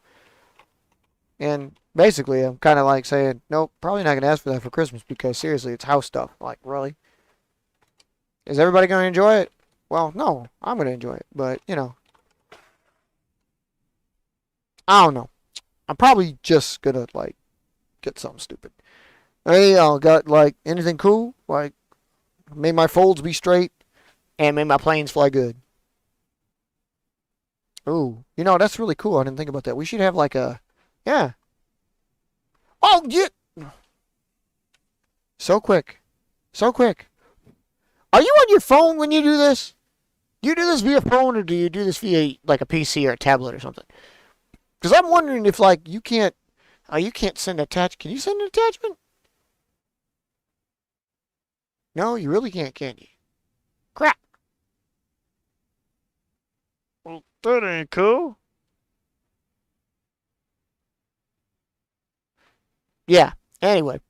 And basically, I'm kind of like saying, nope, probably not going to ask for that for Christmas because, seriously, it's house stuff. Like, really? Is everybody going to enjoy it? Well, no, I'm going to enjoy it. But, I don't know. I'm probably just going to, like, get something stupid. Hey, y'all got, like, anything cool? Like, may my folds be straight and may my planes fly good. Ooh, that's really cool. I didn't think about that. We should have, like, yeah. Oh, yeah. So quick. So quick. Are you on your phone when you do this? Do you do this via phone or do you do this via, like, a PC or a tablet or something? Because I'm wondering if, like, you can't send attach. Can you send an attachment? No, you really can't, can you? Crap. Well, that ain't cool. Yeah. Anyway,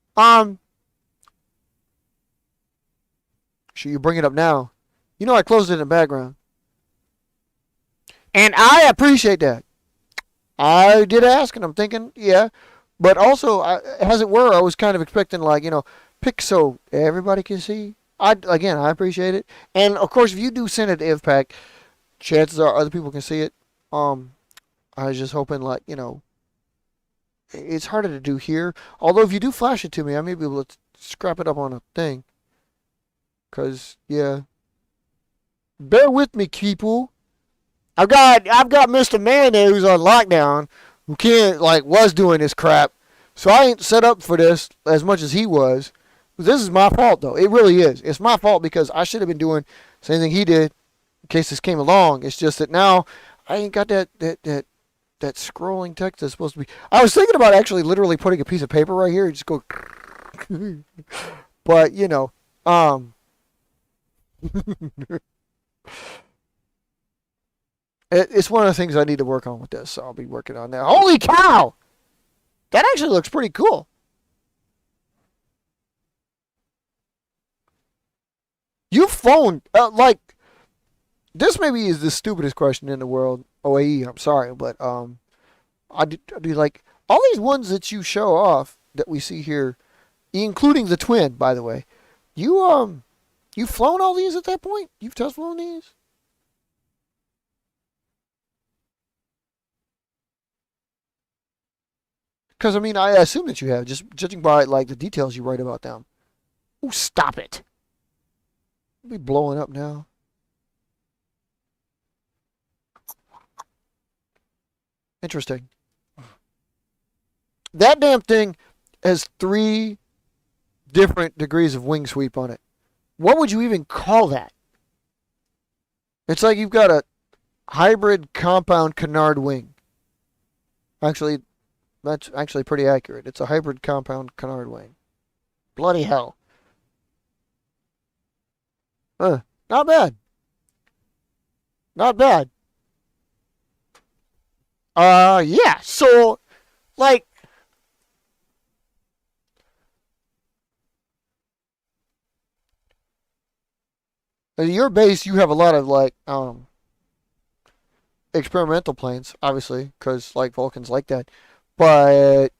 should you bring it up now? You know, I closed it in the background. And I appreciate that. I did ask, and I'm thinking, yeah. But also, as it were, I was kind of expecting, like, pick so everybody can see. I appreciate it. And, of course, if you do send it to IVPAC, chances are other people can see it. Um, I was just hoping, like, it's harder to do here. Although, if you do flash it to me, I may be able to scrap it up on a thing. Because, yeah. Bear with me, people. I've got Mr. Man there who's on lockdown, who can't, like, was doing this crap. So I ain't set up for this as much as he was. This is my fault, though. It really is. It's my fault because I should have been doing the same thing he did in case this came along. It's just that now I ain't got that scrolling text that's supposed to be. I was thinking about actually literally putting a piece of paper right here and just go. But, it's one of the things I need to work on with this, so I'll be working on that. Holy cow! That actually looks pretty cool. You phoned, this maybe is the stupidest question in the world. OAE, I'm sorry, but, I do like, all these ones that you show off that we see here, including the twin, by the way, you've flown all these at that point? You've test flown these? Because, I mean, I assume that you have, just judging by, like, the details you write about them. Oh, stop it. I'll be blowing up now. Interesting. That damn thing has 3 different degrees of wing sweep on it. What would you even call that? It's like you've got a hybrid compound canard wing. Actually, that's actually pretty accurate. It's a hybrid compound canard wing. Bloody hell. Not bad. Not bad. Yeah. So, like, at your base, you have a lot of, like, experimental planes, obviously, because, like, Vulcans like that. But,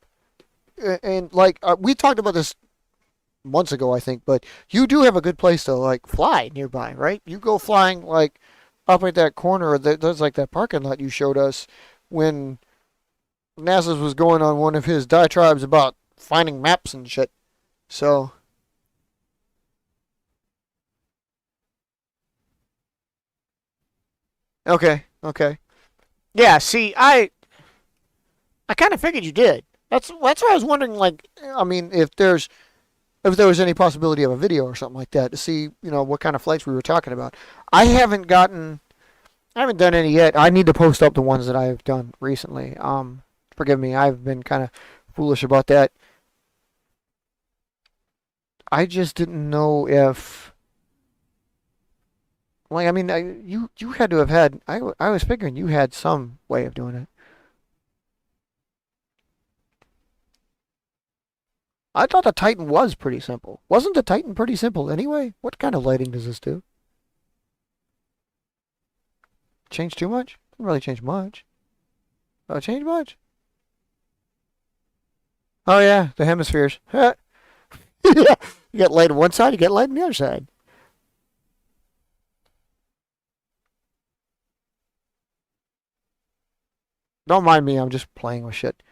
and, like, we talked about this months ago, I think, but you do have a good place to, like, fly nearby, right? You go flying, like, up at that corner, there's, like, that parking lot you showed us when NASA was going on one of his diatribes about finding maps and shit. So, okay. Yeah, see, I kind of figured you did. That's why I was wondering, like, I mean, if there was any possibility of a video or something like that to see, what kind of flights we were talking about. I haven't done any yet. I need to post up the ones that I've done recently. Forgive me, I've been kind of foolish about that. I just didn't know if, like, I mean, you had to have had. I was figuring you had some way of doing it. I thought the Titan was pretty simple. Wasn't the Titan pretty simple anyway? What kind of lighting does this do? Change too much? Didn't really change much. Oh, change much? Oh yeah, the hemispheres. Yeah. You get light on one side, you get light on the other side. Don't mind me, I'm just playing with shit.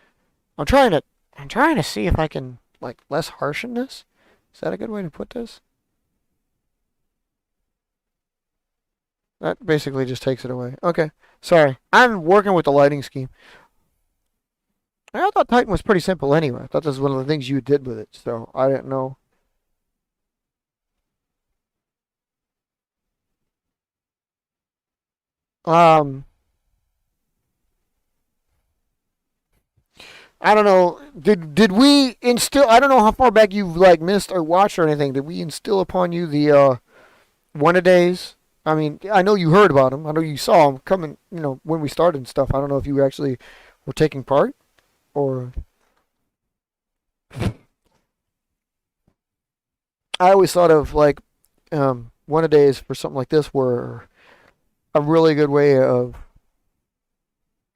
I'm trying to I'm trying to see if I can, like, less harshness. Is that a good way to put this? That basically just takes it away. Okay. Sorry. I'm working with the lighting scheme. I thought Titan was pretty simple anyway. I thought this was one of the things you did with it, so I didn't know. Um, I don't know. Did we instill? I don't know how far back you've, like, missed or watched or anything. Did we instill upon you the one a days? I mean, I know you heard about them. I know you saw them coming. When we started and stuff. I don't know if you actually were taking part or. I always thought of, like, one a days for something like this were a really good way of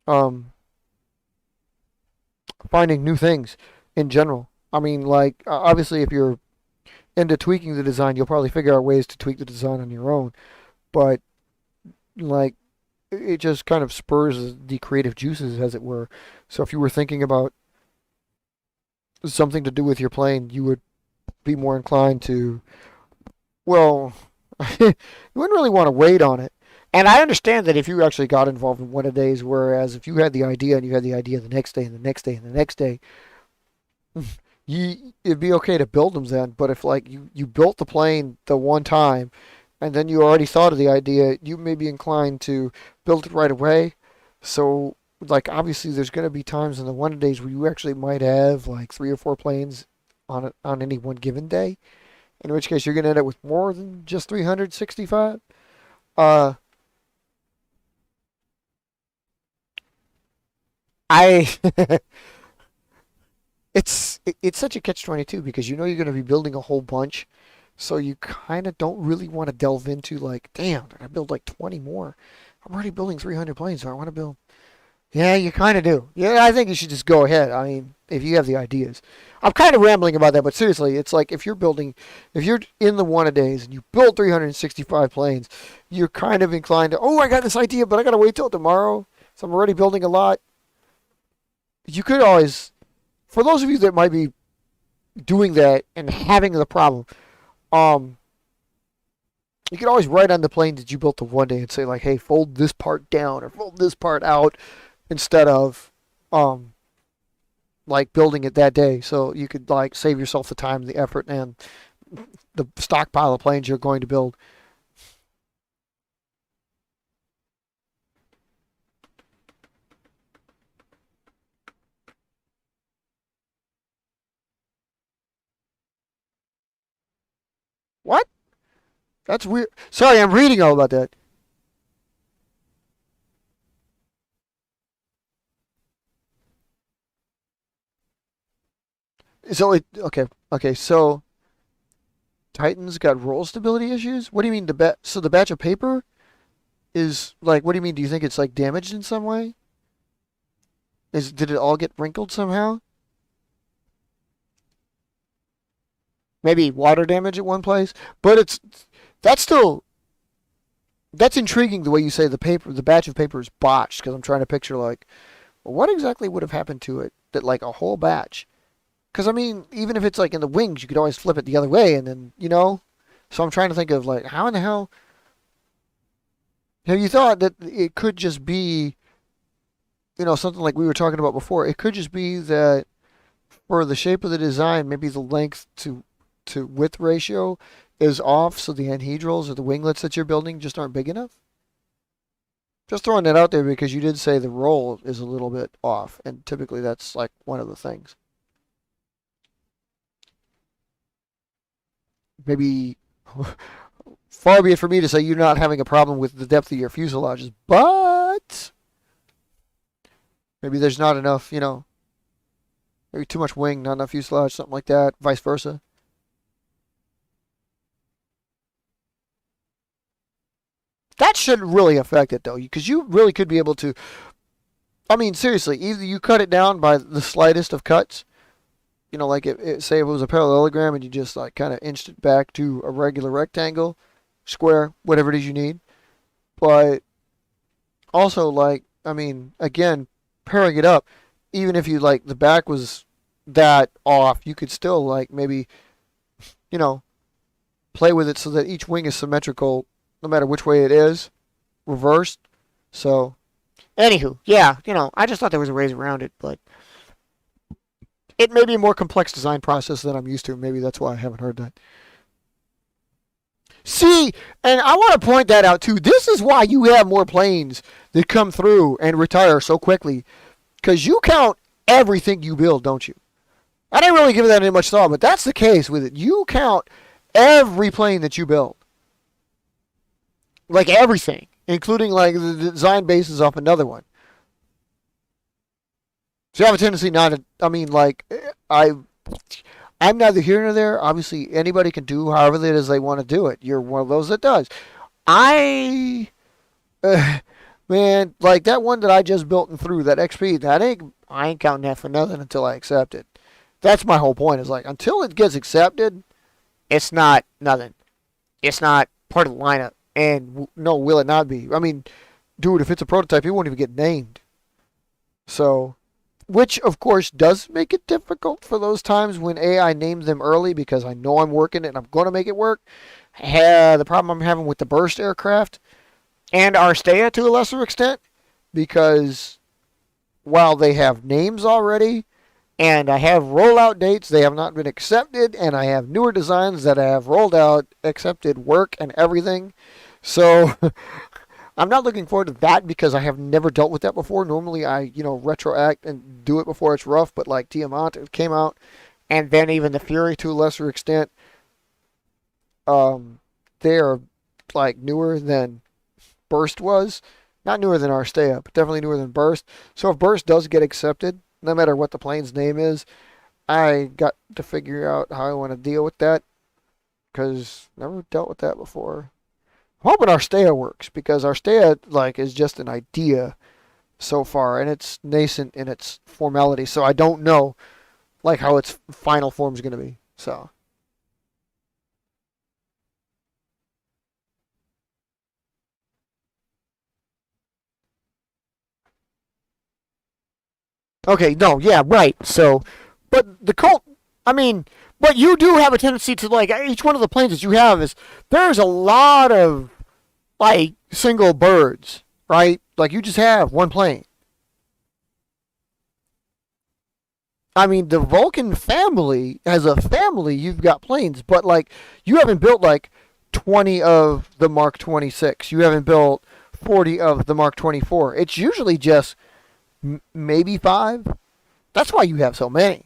um, finding new things in general. I mean, like obviously, if you're into tweaking the design, you'll probably figure out ways to tweak the design on your own. But like, it just kind of spurs the creative juices, as it were. So if you were thinking about something to do with your plane, you would be more inclined to, well, you wouldn't really want to wait on it. And I understand that if you actually got involved in one of the days, whereas if you had the idea and you had the idea the next day and the next day and the next day, it'd be okay to build them then. But if like you built the plane the one time and then you already thought of the idea, you may be inclined to build it right away. So like obviously there's going to be times in the one days where you actually might have like 3 or 4 planes on any one given day. In which case you're going to end up with more than just 365. Uh, I it's such a catch-22 because you know you're going to be building a whole bunch, so you kind of don't really want to delve into like, damn, I gotta build like 20 more. I'm already building 300 planes, so I want to build. Yeah, you kind of do. Yeah, I think you should just go ahead. I mean, if you have the ideas. I'm kind of rambling about that, but seriously, it's like if you're in the one a days and you build 365 planes, you're kind of inclined to, oh, I got this idea, but I got to wait till tomorrow, so I'm already building a lot. You could always, for those of you that might be doing that and having the problem, um, you could always write on the plane that you built the one day and say like, hey, fold this part down or fold this part out instead of um like building it that day. So you could like save yourself the time, the effort, and the stockpile of planes you're going to build. What? That's weird. Sorry, I'm reading all about that. So it okay. So Titan's got roll stability issues. What do you mean so the batch of paper is like? What do you mean? Do you think it's like damaged in some way? Did it all get wrinkled somehow? Maybe water damage at one place, but that's still that's intriguing the way you say the batch of paper is botched because I'm trying to picture like, well, what exactly would have happened to it that like a whole batch. Because I mean, even if it's like in the wings, you could always flip it the other way, and then So I'm trying to think of like how in the hell have you thought that it could just be something like we were talking about before? It could just be that for the shape of the design, maybe the length to width ratio is off, so the anhedrals or the winglets that you're building just aren't big enough. Just throwing that out there because you did say the roll is a little bit off, and typically that's like one of the things. Maybe far be it for me to say you're not having a problem with the depth of your fuselages, but maybe there's not enough, maybe too much wing, not enough fuselage, something like that, vice versa. That shouldn't really affect it though, because you really could be able to. I mean, seriously, either you cut it down by the slightest of cuts, like say if it was a parallelogram and you just like kind of inched it back to a regular rectangle, square, whatever it is you need. But also, like, I mean, again, pairing it up, even if you like the back was that off, you could still like maybe, you know, play with it so that each wing is symmetrical no matter which way it is, reversed. So, anywho, yeah, I just thought there was a ways around it, but it may be a more complex design process than I'm used to. Maybe that's why I haven't heard that. See, and I want to point that out too. This is why you have more planes that come through and retire so quickly, because you count everything you build, don't you? I didn't really give that any much thought, but that's the case with it. You count every plane that you build, like everything, including like the design basis off another one. So you have a tendency not to. I mean, like I I'm neither here nor there. Obviously, anybody can do however it is they want to do it. You're one of those that does. I, uh, man, like that one that I just built and threw, that XP, I ain't counting that for nothing until I accept it. That's my whole point. Is like until it gets accepted, it's not nothing. It's not part of the lineup. And no, will it not be? I mean, dude, if it's a prototype, it won't even get named. So, which of course does make it difficult for those times when AI names them early because I know I'm working it and I'm going to make it work. The problem I'm having with the burst aircraft and Arstea to a lesser extent because while they have names already and I have rollout dates, they have not been accepted, and I have newer designs that I have rolled out, accepted work and everything. So I'm not looking forward to that because I have never dealt with that before. Normally I, retroact and do it before it's rough, but like Tiamat came out, and then even the Fury to a lesser extent, they are like newer than Burst was. Not newer than Arstea, but definitely newer than Burst. So if Burst does get accepted, no matter what the plane's name is, I got to figure out how I want to deal with that because never dealt with that before. I'm hoping Arstea works because Arstea like is just an idea so far and it's nascent in its formality, so I don't know like how its final form is going to be. So okay, no, yeah, right. So, but the cult, I mean, but you do have a tendency to like each one of the planes that you have is there's a lot of like single birds, right? Like you just have one plane. I mean, the Vulcan family, as a family, you've got planes, but like you haven't built like 20 of the Mark 26. You haven't built 40 of the Mark 24. It's usually just maybe 5. That's why you have so many.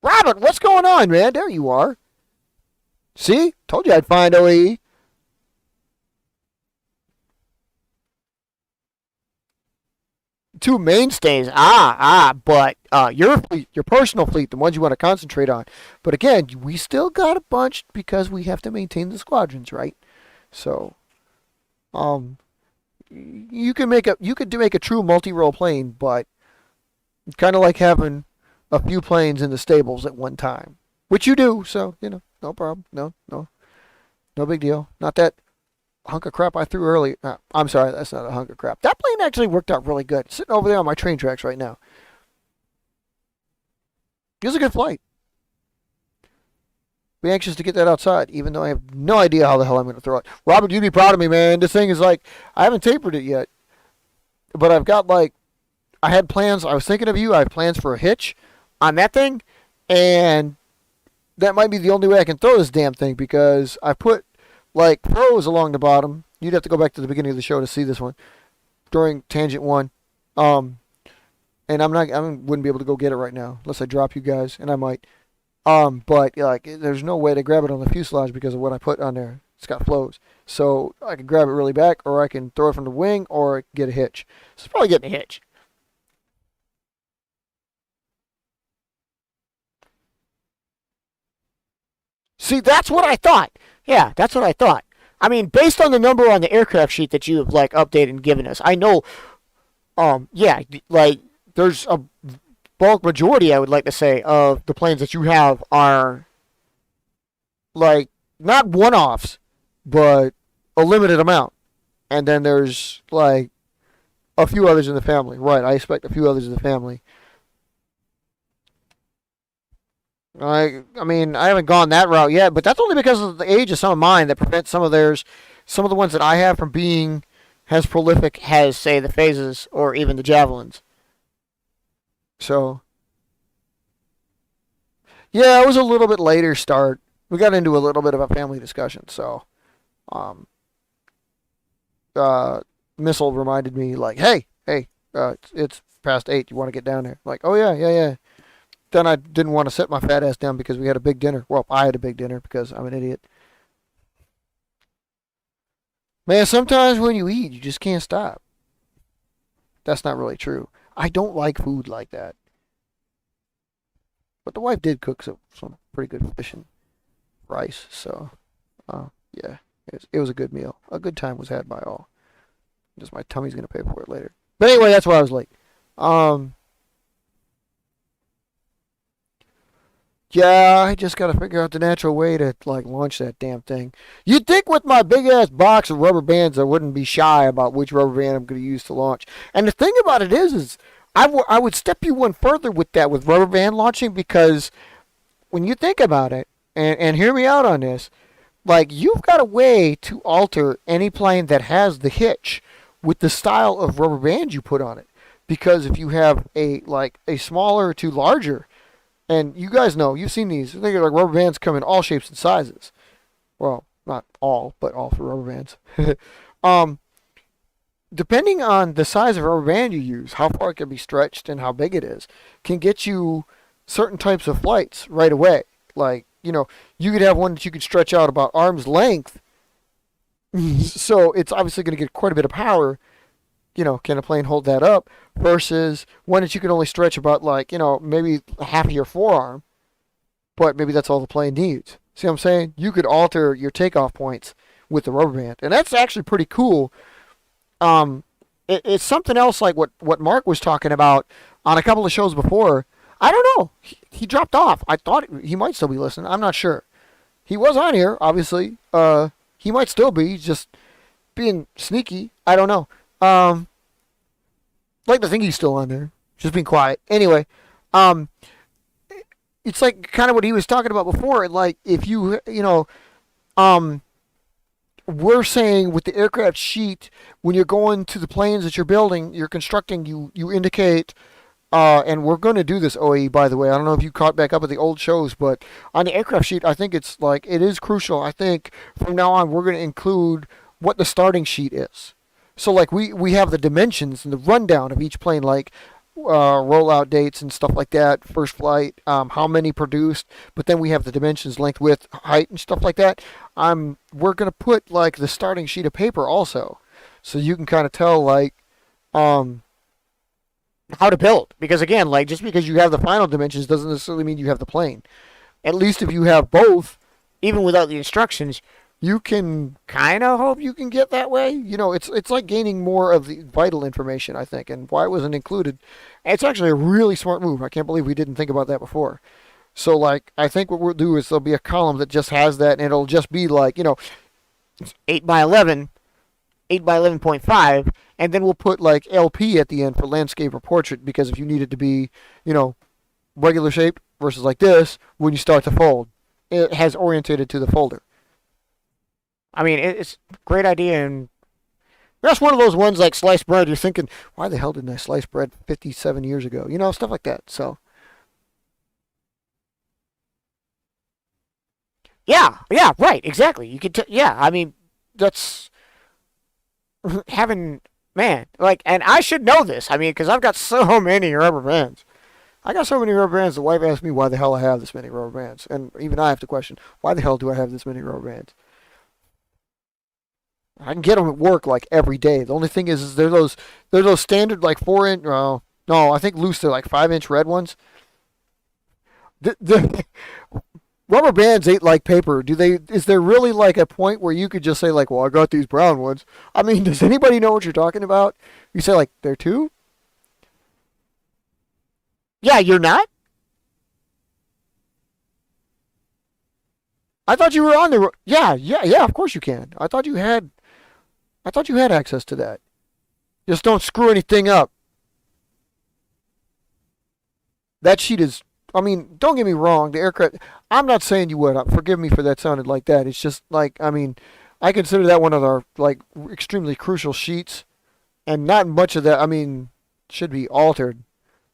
Robert, what's going on, man? There you are. See? Told you I'd find OAE. Two mainstays. But your fleet, your personal fleet, the ones you want to concentrate on. But again, we still got a bunch because we have to maintain the squadrons, right? So, um, you could make a true multi-role plane, but kind of like having a few planes in the stables at one time, which you do. So no problem. No big deal. Not that hunk of crap I threw earlier. I'm sorry, that's not a hunk of crap. That plane actually worked out really good. It's sitting over there on my train tracks right now. It was a good flight. Be anxious to get that outside, even though I have no idea how the hell I'm going to throw it. Robert, you'd be proud of me, man. This thing is like, I haven't tapered it yet, but I've got like, I had plans. I was thinking of you. I have plans for a hitch on that thing, and that might be the only way I can throw this damn thing because I put like throws along the bottom. You'd have to go back to the beginning of the show to see this one during tangent one. Um, and I wouldn't be able to go get it right now unless I drop you guys, and I might. But like, there's no way to grab it on the fuselage because of what I put on there. It's got flows, so I can grab it really back, or I can throw it from the wing, or get a hitch. So it's probably getting a hitch. See, that's what I thought. Yeah, that's what I thought. I mean, based on the number on the aircraft sheet that you have like updated and given us, I know. Yeah, like there's a bulk majority, I would like to say, of the planes that you have are like not one-offs, but a limited amount. And then there's like a few others in the family. Right, I expect a few others in the family. I mean, I haven't gone that route yet, but that's only because of the age of some of mine that prevents some of theirs, some of the ones that I have from being as prolific as, say, the phases or even the javelins. So, yeah, it was a little bit later start. We got into a little bit of a family discussion, so um, uh, Missile reminded me like, hey, it's past 8. You want to get down there? Like, oh yeah. Then I didn't want to sit my fat ass down because we had a big dinner. Well, I had a big dinner because I'm an idiot. Man, sometimes when you eat, you just can't stop. That's not really true. I don't like food like that. But the wife did cook some pretty good fish and rice. So, yeah, it was a good meal. A good time was had by all. Just my tummy's gonna pay for it later. But anyway, that's why I was late. Um, yeah, I just gotta figure out the natural way to like launch that damn thing. You'd think with my big ass box of rubber bands, I wouldn't be shy about which rubber band I'm gonna use to launch. And the thing about it is I would step you one further with that with rubber band launching because when you think about it, and hear me out on this, like you've got a way to alter any plane that has the hitch with the style of rubber band you put on it. Because if you have a smaller to larger, and you guys know, you've seen these. I think like rubber bands come in all shapes and sizes. Well, not all, but all for rubber bands. um, Depending on the size of rubber band you use, how far it can be stretched and how big it is, can get you certain types of flights right away. Like, you could have one that you could stretch out about arm's length. So it's obviously going to get quite a bit of power. Can a plane hold that up? Versus one that you can only stretch about maybe half of your forearm, but maybe that's all the plane needs. See what I'm saying? You could alter your takeoff points with the rubber band, and that's actually pretty cool. It's something else like what Mark was talking about on a couple of shows before. I don't know. He dropped off. I thought he might still be listening. I'm not sure. He was on here, obviously. He might still be, just being sneaky. I don't know. Like to think he's still on there, just being quiet. Anyway, it's like kind of what he was talking about before. Like if we're saying with the aircraft sheet, when you're going to the planes that you're building, you're constructing, you indicate, and we're going to do this OAE, by the way. I don't know if you caught back up at the old shows, but on the aircraft sheet, I think it is crucial. I think from now on, we're going to include what the starting sheet is. So like we have the dimensions and the rundown of each plane, like rollout dates and stuff like that, first flight, how many produced, but then we have the dimensions, length, width, height, and stuff like that. We're gonna put like the starting sheet of paper also, so you can kind of tell like how to build. Because again, like just because you have the final dimensions doesn't necessarily mean you have the plane. At least if you have both, even without the instructions, you can kind of hope you can get that way. It's like gaining more of the vital information, I think, and why it wasn't included. It's actually a really smart move. I can't believe we didn't think about that before. So, like, I think what we'll do is there'll be a column that just has that, and it'll just be like, it's 8 by 11, 8 by 11.5, and then we'll put like LP at the end for landscape or portrait, because if you need it to be, regular shape versus like this, when you start to fold, it has orientated to the folder. I mean, it's a great idea, and that's one of those ones like sliced bread. You're thinking, why the hell didn't I slice bread 57 years ago? Stuff like that. So, yeah, right, exactly. You could, yeah. I mean, that's having like, and I should know this. I mean, because I've got so many rubber bands. I got so many rubber bands. The wife asked me why the hell I have this many rubber bands, and even I have to question, why the hell do I have this many rubber bands? I can get them at work like every day. The only thing is they're those standard like 4-inch. No, I think loose they're like 5-inch red ones. The rubber bands ain't like paper. Is there really like a point where you could just say like, well, I got these brown ones? I mean, does anybody know what you're talking about? You say like they're two? Yeah, you're not. I thought you were on the. Yeah. Of course you can. I thought you had access to that. Just don't screw anything up. That sheet is. I mean, don't get me wrong. The aircraft. I'm not saying you would. Forgive me for that sounded like that. It's just like, I mean, I consider that one of our like extremely crucial sheets, and not much of that. I mean, should be altered,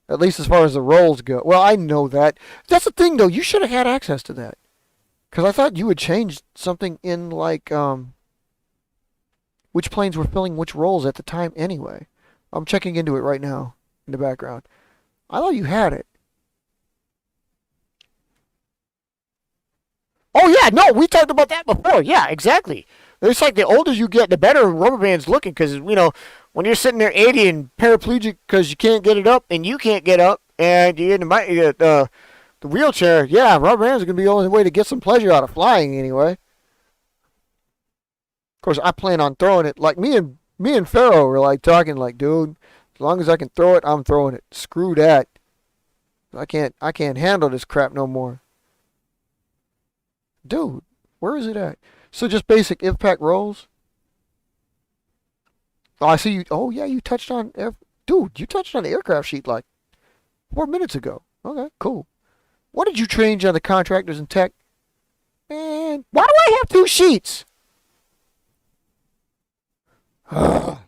at least as far as the rolls go. Well, I know that. That's the thing, though. You should have had access to that, because I thought you had changed something in like which planes were filling which roles at the time. Anyway, I'm checking into it right now in the background. I thought you had it. Oh yeah, no, we talked about that before. Yeah, exactly. It's like the older you get, the better rubber band's looking, because when you're sitting there 80 and paraplegic because you can't get it up and you can't get up, and you The wheelchair, yeah, rubber bands are gonna be the only way to get some pleasure out of flying anyway. Of course, I plan on throwing it. Like me and Pharaoh were like talking, like, dude, as long as I can throw it, I'm throwing it. Screw that. I can't handle this crap no more. Dude, where is it at? So just basic IVPAC rolls. Oh, I see you. Oh yeah, you touched on. Dude, you touched on the aircraft sheet like 4 minutes ago. Okay, cool. What did you change on the contractors and tech? Man, why do I have two sheets?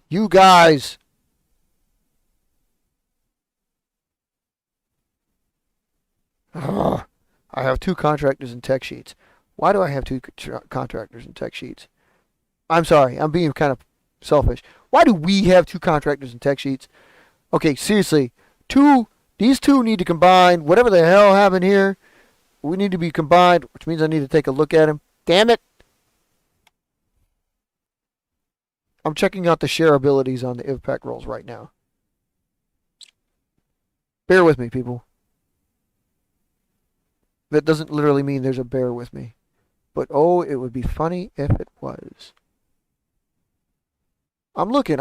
You guys. I have two contractors and tech sheets. Why do I have two contractors and tech sheets? I'm sorry, I'm being kind of selfish. Why do we have two contractors and tech sheets? Okay, seriously, these two need to combine. Whatever the hell happened here, we need to be combined, which means I need to take a look at them. Damn it! I'm checking out the share abilities on the IVPAC rolls right now. Bear with me, people. That doesn't literally mean there's a bear with me. But oh, it would be funny if it was. I'm looking.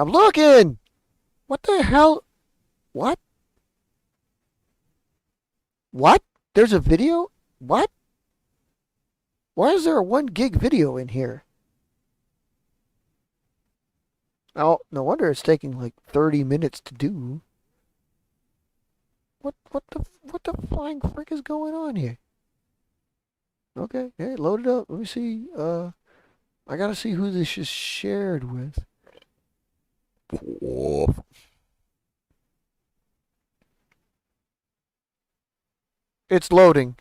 What the hell? What? What? There's a video? What? Why is there a 1 gig video in here? Oh, no wonder it's taking like 30 minutes to do. What the flying frick is going on here? Okay, hey, load it up. Let me see. I gotta see who this is shared with. It's loading.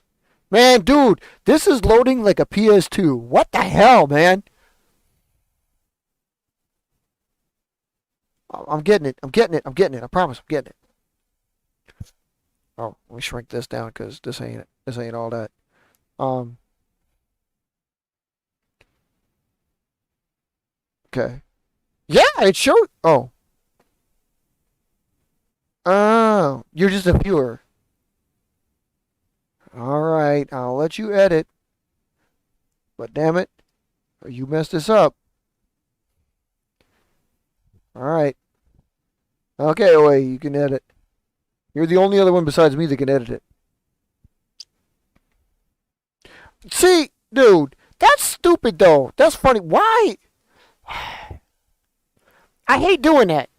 Man, dude, this is loading like a PS2. What the hell, man? I'm getting it. I promise I'm getting it. Oh, let me shrink this down because this ain't all that. Okay. Yeah, it showed. Oh. Oh, you're just a viewer. All right, I'll let you edit. But damn it, you messed this up. All right. Okay, wait, you can edit. You're the only other one besides me that can edit it. See, dude, that's stupid though. That's funny. Why? I hate doing that.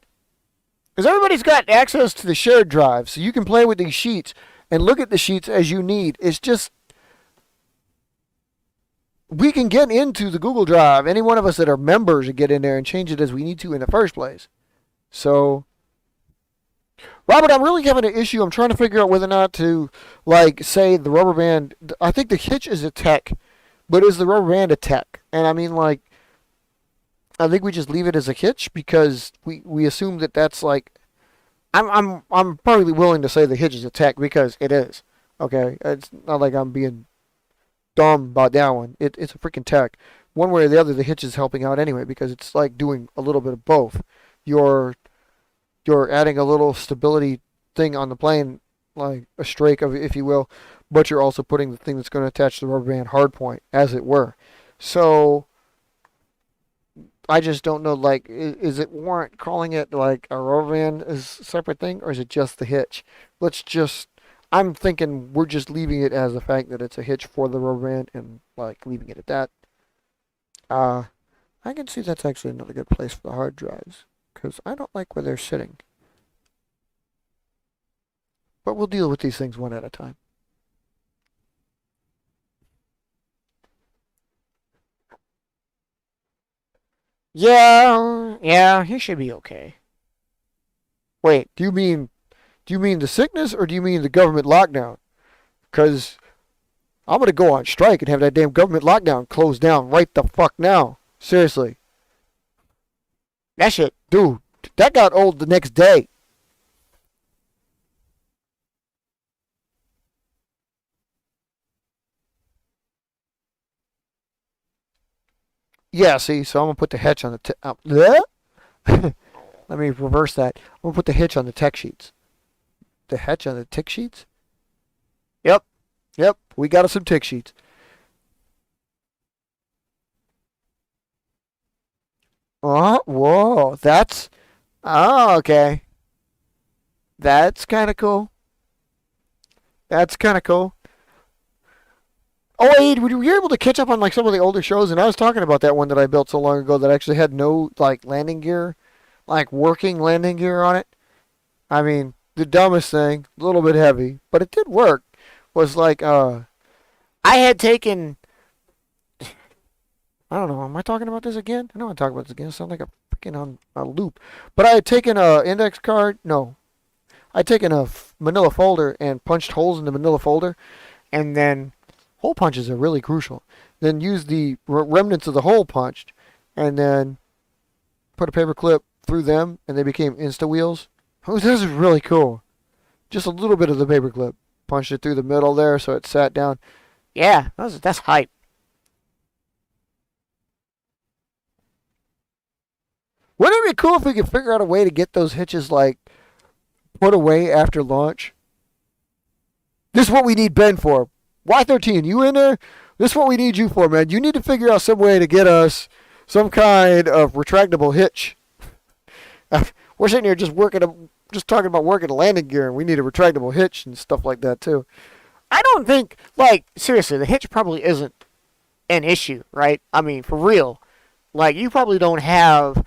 Because everybody's got access to the shared drive, so you can play with these sheets and look at the sheets as you need. It's just, we can get into the Google Drive. Any one of us that are members can get in there and change it as we need to in the first place. So, Robert, I'm really having an issue. I'm trying to figure out whether or not to, like, say the rubber band. I think the hitch is a tech, but is the rubber band a tech? And I mean, like, I think we just leave it as a hitch because we assume that that's like. I'm probably willing to say the hitch is a tech because it is. Okay, it's not like I'm being dumb about that one. It's a freaking tech. One way or the other, the hitch is helping out anyway because it's like doing a little bit of both. You're adding a little stability thing on the plane, like a strake of, if you will, but you're also putting the thing that's going to attach the rubber band hard point, as it were. So I just don't know, like, is it warrant calling it like a rubber band is a separate thing, or is it just the hitch? I'm thinking we're just leaving it as the fact that it's a hitch for the rubber band and, like, leaving it at that. I can see that's actually another good place for the hard drives, because I don't like where they're sitting. But we'll deal with these things one at a time. Yeah, he should be okay. Wait, do you mean the sickness or do you mean the government lockdown? Because I'm gonna go on strike and have that damn government lockdown closed down right the fuck now. Seriously. That shit, dude, that got old the next day. Yeah, see, so I'm gonna put the hitch on the let me reverse that. I'm gonna put the hitch on the tech sheets. The hitch on the tick sheets? Yep. Yep, we got us some tick sheets. Oh, whoa, that's okay. That's kind of cool. That's kind of cool. Oh wait, were you able to catch up on like some of the older shows? And I was talking about that one that I built so long ago that actually had no like landing gear, like working landing gear on it. I mean, the dumbest thing, a little bit heavy, but it did work. Was like I had taken. I don't know. Am I talking about this again? I know I'm talking about this again. I sound like a freaking on a loop. But I had taken a index card. No, I'd taken a manila folder and punched holes in the manila folder, and then hole punches are really crucial. Then use the remnants of the hole punched, and then put a paper clip through them, and they became insta wheels. Oh, this is really cool. Just a little bit of the paper clip, punched it through the middle there, so it sat down. Yeah, that's hype. Wouldn't it be cool if we could figure out a way to get those hitches like put away after launch? This is what we need Ben for. Y13, you in there? This is what we need you for, man. You need to figure out some way to get us some kind of retractable hitch. We're sitting here just talking about working landing gear, and we need a retractable hitch and stuff like that too. I don't think, like, seriously, the hitch probably isn't an issue, right? I mean, for real. Like, you probably don't have.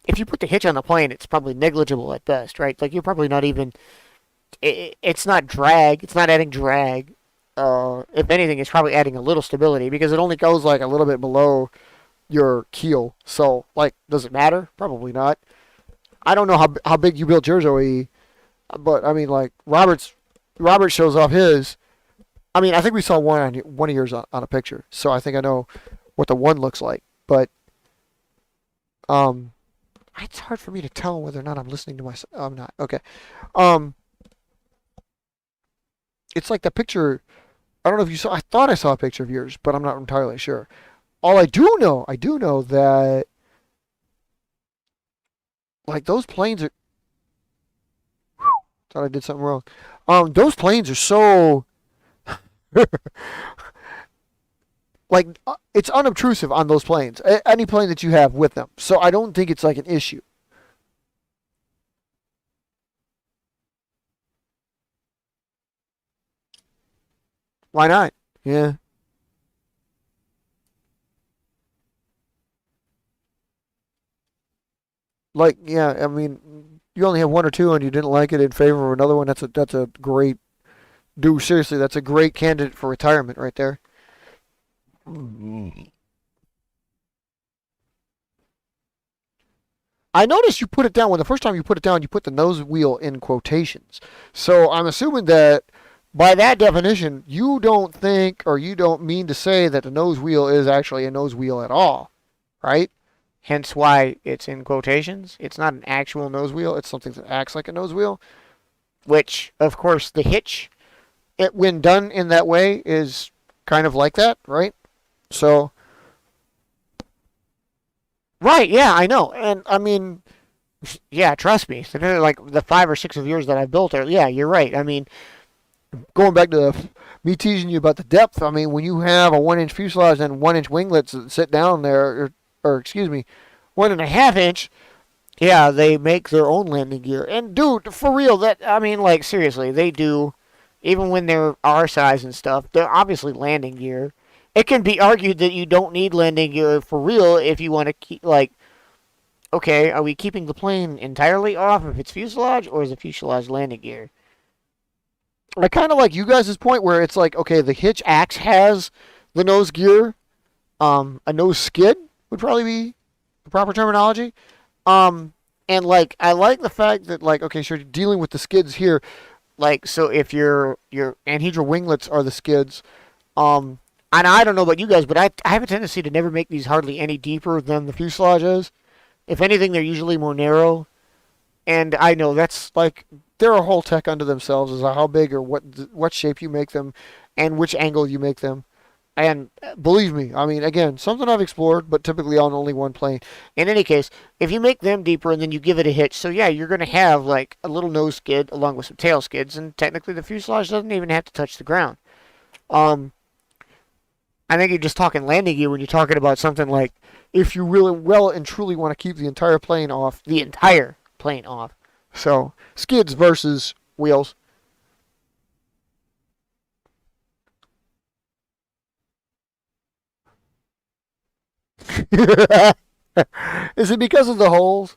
If you put the hitch on the plane, it's probably negligible at best, right? Like, you're probably not even. It's not drag. It's not adding drag. If anything, it's probably adding a little stability because it only goes like a little bit below your keel. So, like, does it matter? Probably not. I don't know how big you built yours, OE, but I mean, like Robert shows off his. I mean, I think we saw one of yours on a picture, so I think I know what the one looks like. But it's hard for me to tell whether or not I'm listening to myself. I'm not. Okay. Um, it's like the picture. I don't know if you saw. I thought I saw a picture of yours, but I'm not entirely sure. All I do know that like those planes are. Thought I did something wrong. Those planes are so. Like it's unobtrusive on those planes. Any plane that you have with them, so I don't think it's like an issue. Why not? Yeah. Like yeah, I mean, you only have one or two, and you didn't like it in favor of another one. That's a great. Do seriously, that's a great candidate for retirement right there. I noticed you put it down when the first time you put it down, you put the nose wheel in quotations. So I'm assuming that by that definition, you don't think or you don't mean to say that the nose wheel is actually a nose wheel at all, right? Hence why it's in quotations. It's not an actual nose wheel. It's something that acts like a nose wheel, which, of course, the hitch, when done in that way, is kind of like that, right? So, right, yeah, I know. And I mean, yeah, trust me. Like the 5 or 6 of yours that I've built are, yeah, you're right. I mean, going back to me teasing you about the depth, I mean, when you have a 1 inch fuselage and 1 inch winglets that sit down there, or excuse me, 1.5 inch, yeah, they make their own landing gear. And dude, for real, I mean, like seriously, they do. Even when they're our size and stuff, they're obviously landing gear. It can be argued that you don't need landing gear for real if you want to keep like, okay, are we keeping the plane entirely off if it's fuselage, or is the fuselage landing gear? I kind of like you guys' point where it's like, okay, the hitch axe has the nose gear. A nose skid would probably be the proper terminology. And like I like the fact that like, okay, so you're dealing with the skids here. Like, so if your anhedral winglets are the skids, and I don't know about you guys, but I have a tendency to never make these hardly any deeper than the fuselage is. If anything, they're usually more narrow. And I know that's like they're a whole tech unto themselves as to how big or what shape you make them, and which angle you make them. And believe me, I mean, again, something I've explored, but typically on only one plane. In any case, if you make them deeper and then you give it a hitch, so yeah, you're going to have like a little nose skid along with some tail skids, and technically the fuselage doesn't even have to touch the ground. Um, I think you're just talking landing gear when you're talking about something like if you really well and truly want to keep the entire plane off. So skids versus wheels. Is it because of the holes?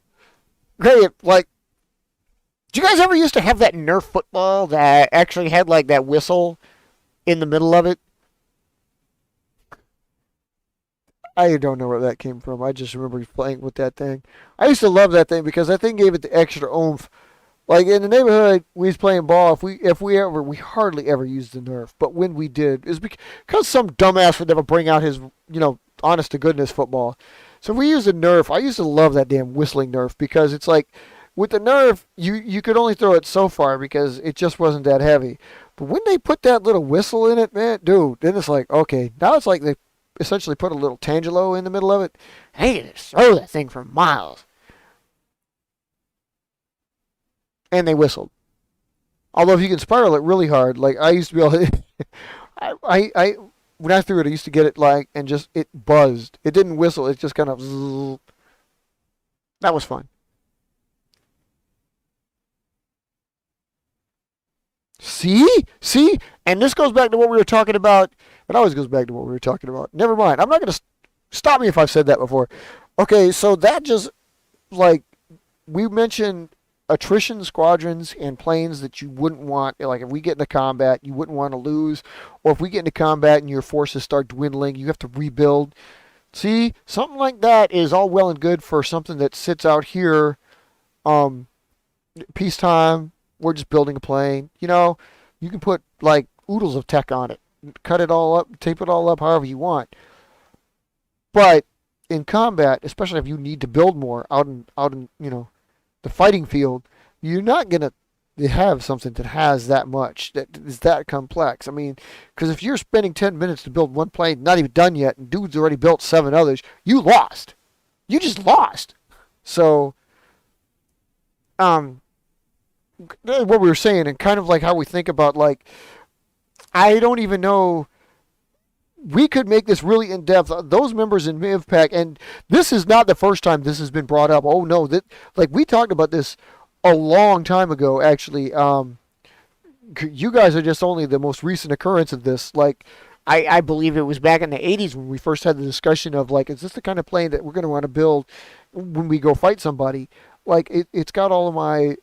Hey, like, do you guys ever used to have that Nerf football that actually had like that whistle in the middle of it? I don't know where that came from. I just remember playing with that thing. I used to love that thing because that thing gave it the extra oomph. Like in the neighborhood, we was playing ball. We hardly ever used the Nerf, but when we did, it's because some dumbass would never bring out his honest to goodness football. So if we used the Nerf. I used to love that damn whistling Nerf because it's like with the Nerf, you could only throw it so far because it just wasn't that heavy. But when they put that little whistle in it, man, dude, then it's like okay, now it's like they essentially put a little tangelo in the middle of it. Hey, you can just throw that thing for miles. And they whistled. Although if you can spiral it really hard, like I used to be able to, I when I threw it, I used to get it like and just it buzzed. It didn't whistle. It just kind of zzz. That was fun. See, and this goes back to what we were talking about. It always goes back to what we were talking about. Never mind. I'm not gonna stop me if I've said that before. Okay, so that just like we mentioned attrition squadrons and planes that you wouldn't want, like if we get into combat, you wouldn't want to lose, or if we get into combat and your forces start dwindling, you have to rebuild. See, something like that is all well and good for something that sits out here, um, peacetime. We're just building a plane. You can put like oodles of tech on it, cut it all up, tape it all up, however you want. But in combat, especially if you need to build more out in the fighting field, you're not gonna have something that has that much that is that complex. I mean, because if you're spending 10 minutes to build one plane, not even done yet, and dude's already built 7 others, you lost. You just lost. So, um, what we were saying, and kind of like how we think about like, I don't even know. We could make this really in depth. Those members in IVPAC, and this is not the first time this has been brought up. Oh no, that like we talked about this a long time ago. Actually, you guys are just only the most recent occurrence of this. Like, I believe it was back in the '80s when we first had the discussion of like, is this the kind of plane that we're going to want to build when we go fight somebody? Like, it's got all of my.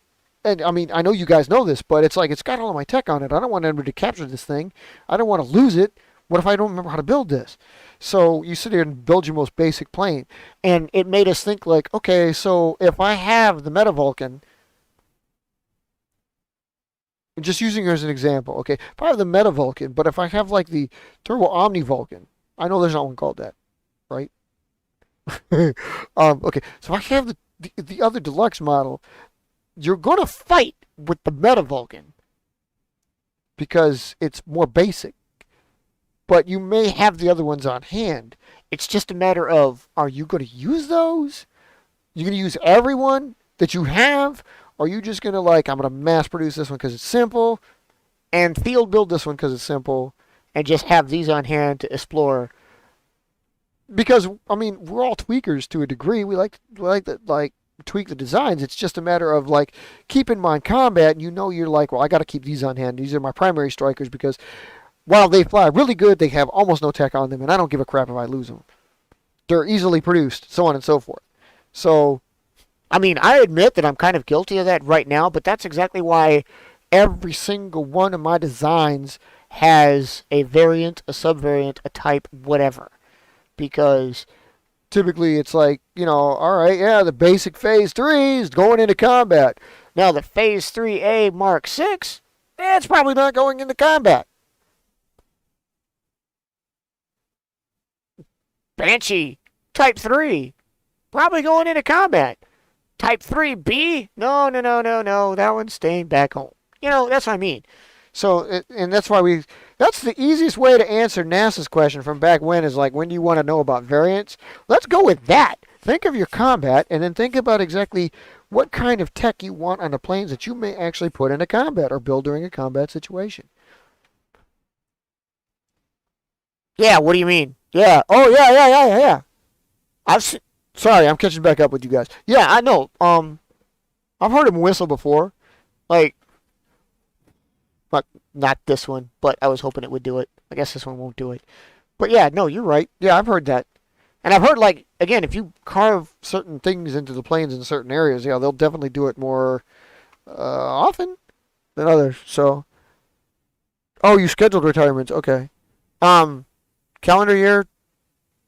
And I mean, I know you guys know this, but it's like it's got all of my tech on it. I don't want anybody to capture this thing. I don't want to lose it. What if I don't remember how to build this? So you sit here and build your most basic plane. And it made us think like, okay, so if I have the Meta Vulcan, just using her as an example, okay, if I have the Meta Vulcan, but if I have like the Turbo Omni Vulcan, I know there's not one called that, right? Okay, so if I have the other deluxe model, you're going to fight with the Meta Vulcan because it's more basic. But you may have the other ones on hand. It's just a matter of, are you going to use those? You going to use everyone that you have? Or are you just going to like, I'm going to mass produce this one because it's simple and field build this one because it's simple and just have these on hand to explore? Because, I mean, we're all tweakers to a degree. We like to tweak the designs. It's just a matter of like, keep in mind combat. And you're like, well, I got to keep these on hand. These are my primary strikers because while they fly really good, they have almost no tech on them, and I don't give a crap if I lose them. They're easily produced, so on and so forth. So, I mean, I admit that I'm kind of guilty of that right now, but that's exactly why every single one of my designs has a variant, a subvariant, a type, whatever. Because typically it's like, all right, yeah, the basic Phase 3 is going into combat. Now, the Phase 3A Mark 6, it's probably not going into combat. Banshee, Type 3, probably going into combat. Type 3B, no, no, no, no, no, that one's staying back home. That's what I mean. So, and that's why that's the easiest way to answer NASA's question from back when is like, when do you want to know about variants? Let's go with that. Think of your combat and then think about exactly what kind of tech you want on the planes that you may actually put into combat or build during a combat situation. Yeah, what do you mean? Yeah. Oh, yeah, yeah, yeah, yeah, yeah. I've se- Sorry, I'm catching back up with you guys. Yeah, I know. I've heard him whistle before. Like, not not this one, but I was hoping it would do it. I guess this one won't do it. But yeah, no, you're right. Yeah, I've heard that. And I've heard, like, again, if you carve certain things into the planes in certain areas, yeah, they'll definitely do it more often than others. So, oh, you scheduled retirements. Okay. Um, Calendar year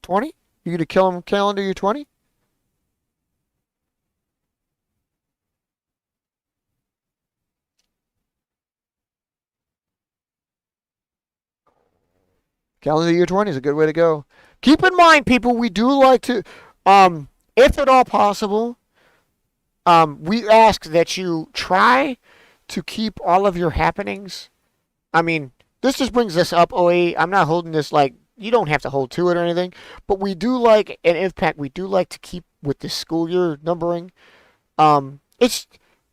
20? You gonna kill him calendar year 20? Calendar year 20 is a good way to go. Keep in mind, people, we do like to, if at all possible, we ask that you try to keep all of your happenings. I mean, this just brings us up, OA. I'm not holding this like, you don't have to hold to it or anything, but we do like, in IVPAC, we do like to keep with the school year numbering.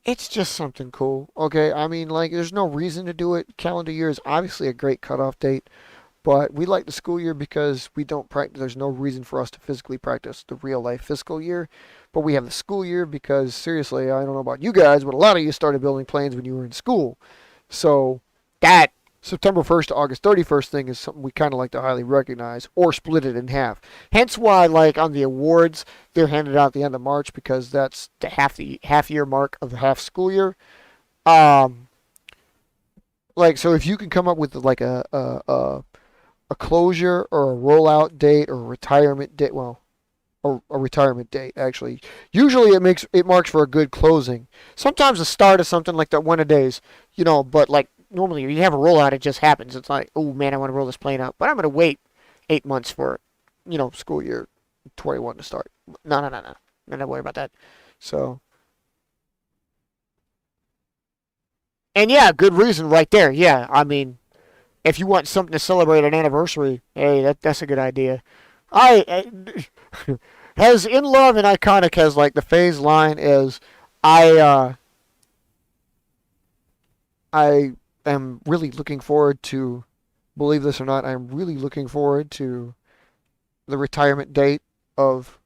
It's just something cool, okay? I mean, like, there's no reason to do it. Calendar year is obviously a great cutoff date. But we like the school year because we don't practice. There's no reason for us to physically practice the real life fiscal year. But we have the school year because, seriously, I don't know about you guys, but a lot of you started building planes when you were in school. So that September 1st to August 31st thing is something we kind of like to highly recognize or split it in half. Hence why, like, on the awards, they're handed out at the end of March because that's the half year mark of the half school year. Um, like, so if you can come up with like a closure or a rollout date or a retirement date. Well, a retirement date actually. Usually it marks for a good closing. Sometimes the start of something like that one a days, But like normally you have a rollout, it just happens. It's like, oh man, I want to roll this plane out, but I'm gonna wait 8 months for, school year 21 to start. No, no, no, no. I'm not worried about that. So, and yeah, good reason right there. Yeah, I mean, if you want something to celebrate an anniversary, hey, that's a good idea. I has in love and iconic has like the phase line is I uh I am really looking forward to, believe this or not, I'm really looking forward to the retirement date of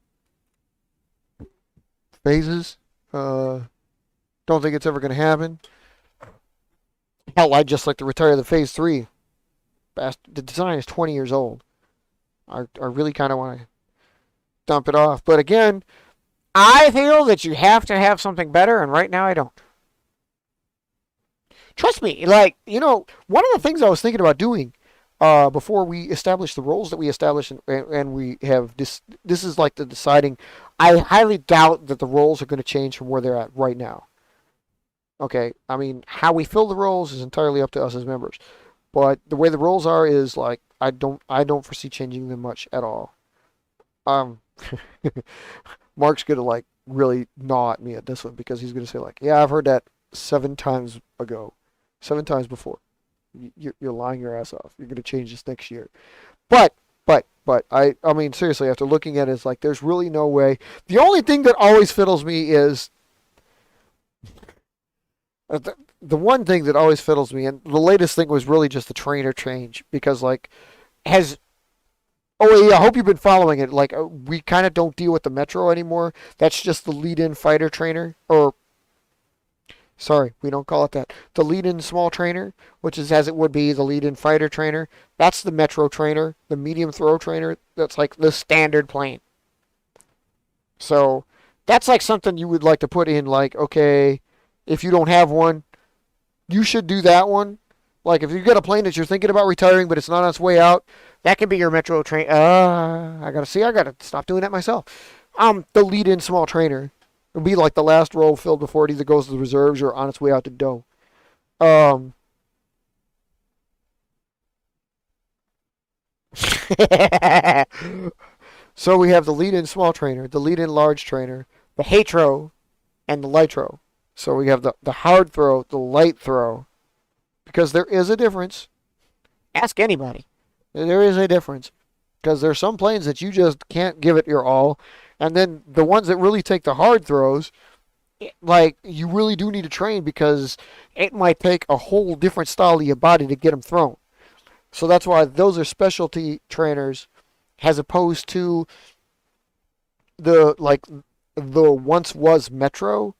phases. Uh don't think it's ever gonna happen. Hell, I'd just like to retire the phase three. The design is 20 years old. I really kind of want to dump it off. But again, I feel that you have to have something better, and right now I don't. Trust me, like, one of the things I was thinking about doing before we establish the roles that we established, and we have this is like the deciding. I highly doubt that the roles are going to change from where they're at right now. Okay, I mean, how we fill the roles is entirely up to us as members. But the way the roles are is like I don't foresee changing them much at all. Um, Mark's gonna like really gnaw at me at this one because he's gonna say like, yeah, I've heard that 7 times ago, 7 times before. You're lying your ass off. You're gonna change this next year. But I mean seriously, after looking at it, it's like there's really no way. The only thing that always fiddles me is the one thing that always fiddles me, and the latest thing was really just the trainer change because like has oh yeah, I hope you've been following it. Like we kind of don't deal with the Metro anymore. That's just the lead-in fighter trainer, or sorry, we don't call it that. The lead-in small trainer, which is as it would be the lead-in fighter trainer. That's the Metro trainer, the medium throw trainer. That's like the standard plane. So that's like something you would like to put in. Like okay, if you don't have one, you should do that one. Like if you got a plane that you're thinking about retiring, but it's not on its way out, that can be your Metro train. I gotta stop doing that myself. The lead-in small trainer. It'll be like the last row filled before it either goes to the reserves or on its way out to dough. Um, so we have the lead-in small trainer, the lead-in large trainer, the Hatro, and the Litro. So we have the hard throw, the light throw, because there is a difference. Ask anybody. There is a difference. Because there's some planes that you just can't give it your all. And then the ones that really take the hard throws, like, you really do need to train because it might take a whole different style of your body to get them thrown. So that's why those are specialty trainers, as opposed to the like the once was Metro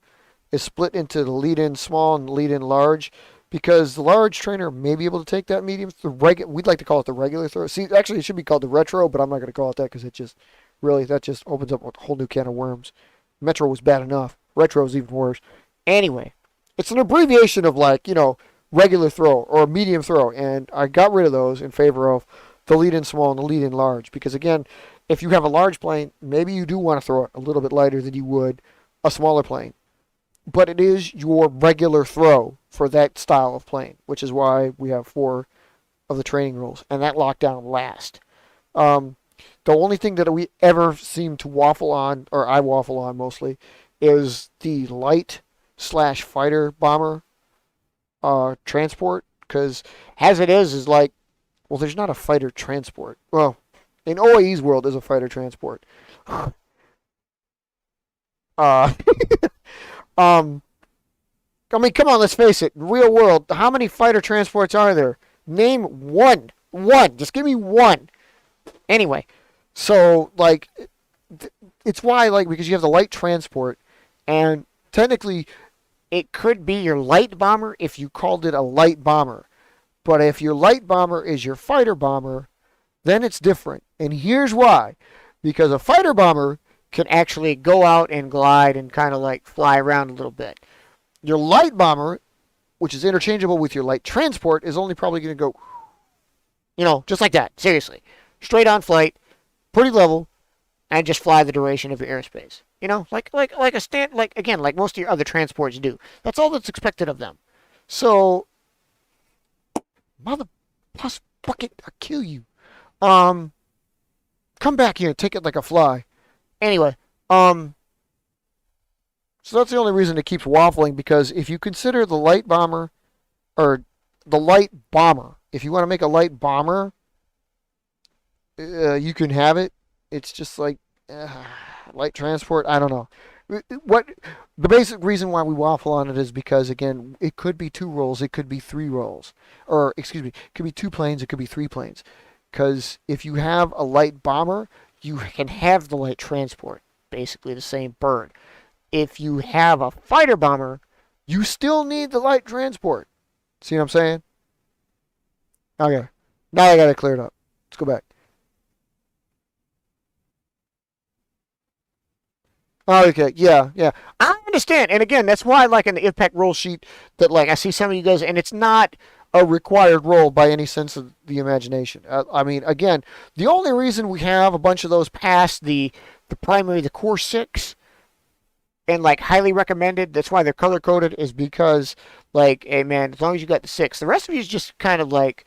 is split into the lead-in small and lead-in large, because the large trainer may be able to take that medium. We'd like to call it the regular throw. See, actually, it should be called the retro, but I'm not going to call it that because it just really that just opens up a whole new can of worms. Metro was bad enough. Retro is even worse. Anyway, it's an abbreviation of like regular throw or medium throw, and I got rid of those in favor of the lead-in small and the lead-in large, because again, if you have a large plane, maybe you do want to throw it a little bit lighter than you would a smaller plane, but it is your regular throw for that style of plane, which is why we have 4 of the training rules, and that lockdown last. Um, the only thing that we ever seem to waffle on, or I waffle on mostly, is the light slash fighter bomber transport, because as it is like, well, there's not a fighter transport. Well, in OAE's world, there's a fighter transport. Uh, um, I mean, come on, let's face it. Real world, how many fighter transports are there? Name one. One. Just give me one. Anyway, so like, it's why like because you have the light transport, and technically, it could be your light bomber if you called it a light bomber. But if your light bomber is your fighter bomber, then it's different. And here's why. Because a fighter bomber can actually go out and glide and kind of like fly around a little bit. Your light bomber, which is interchangeable with your light transport, is only probably going to go, just like that. Seriously. Straight on flight, pretty level, and just fly the duration of your airspace. Like a stand, like most of your other transports do. That's all that's expected of them. So, mother plus bucket, I'll kill you. Come back here and take it like a fly. Anyway, so that's the only reason it keeps waffling, because if you consider the light bomber, or the light bomber, if you want to make a light bomber, you can have it. It's just like light transport. I don't know. What the basic reason why we waffle on it is because, again, it could be 2 rolls, it could be 3 rolls, or excuse me, it could be 2 planes, it could be 3 planes. Because if you have a light bomber, you can have the light transport, basically the same bird. If you have a fighter bomber, you still need the light transport. See what I'm saying? Okay, now I got it cleared up. Let's go back. Oh, okay, yeah. I understand, and again, that's why, like in the IVPAC roll sheet, that like I see some of you guys, and it's not a required roll by any sense of the imagination. I mean, again, the only reason we have a bunch of those past the primary, the core 6, and like highly recommended, that's why they're color coded, is because like, hey man, as long as you got the 6, the rest of you is just kind of like.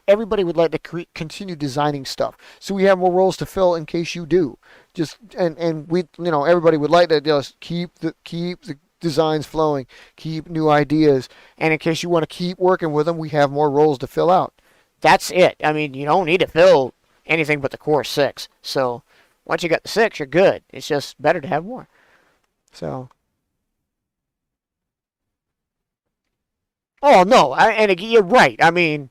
Everybody would like to continue designing stuff, so we have more roles to fill in case you do. Just and we everybody would like to just keep the designs flowing, keep new ideas, and in case you want to keep working with them, we have more roles to fill out. That's it. I mean, you don't need to fill anything but the core 6. So once you got the 6, you're good. It's just better to have more. So. Oh no, and you're right. I mean.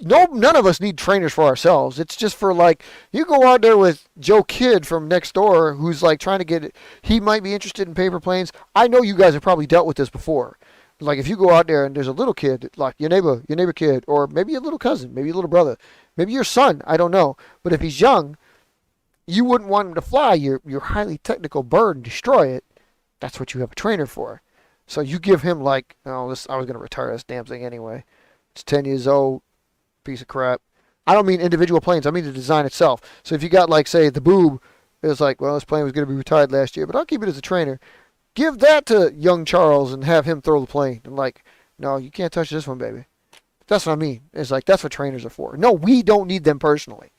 No, none of us need trainers for ourselves. It's just for like, you go out there with Joe Kidd from next door who's like trying to get it. He might be interested in paper planes. I know you guys have probably dealt with this before. Like if you go out there and there's a little kid, like your neighbor kid, or maybe a little cousin, maybe a little brother, maybe your son, I don't know. But if he's young, you wouldn't want him to fly your highly technical bird and destroy it. That's what you have a trainer for. So you give him like, oh, I was going to retire this damn thing anyway. It's 10 years old, piece of crap. I don't mean individual planes. I mean the design itself. So if you got like, say, the boob, it's like, well, this plane was going to be retired last year, but I'll keep it as a trainer. Give that to young Charles and have him throw the plane. And like, no, you can't touch this one, baby. That's what I mean. It's like, that's what trainers are for. No, we don't need them personally.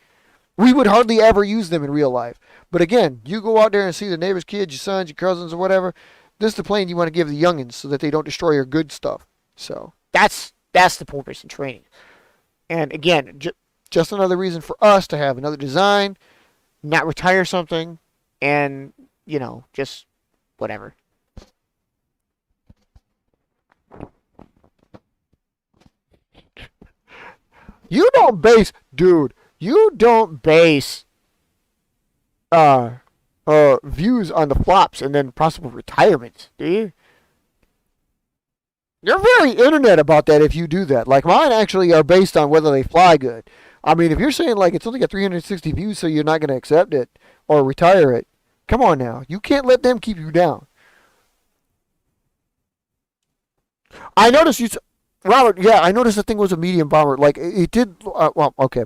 We would hardly ever use them in real life. But again, you go out there and see the neighbor's kids, your sons, your cousins, or whatever. This is the plane you want to give the youngins so that they don't destroy your good stuff. So that's the purpose in training. And again, just another reason for us to have another design, not retire something, and, just whatever. You don't base, dude. You don't base uh views on the flops and then possible retirements, do you? You're very internet about that if you do that. Like mine actually are based on whether they fly good. I mean, if you're saying like it's only got 360 views, so you're not going to accept it or retire it, come on now. You can't let them keep you down. I noticed you, Robert. Yeah, I noticed the thing was a medium bomber. Like it did. Well, okay.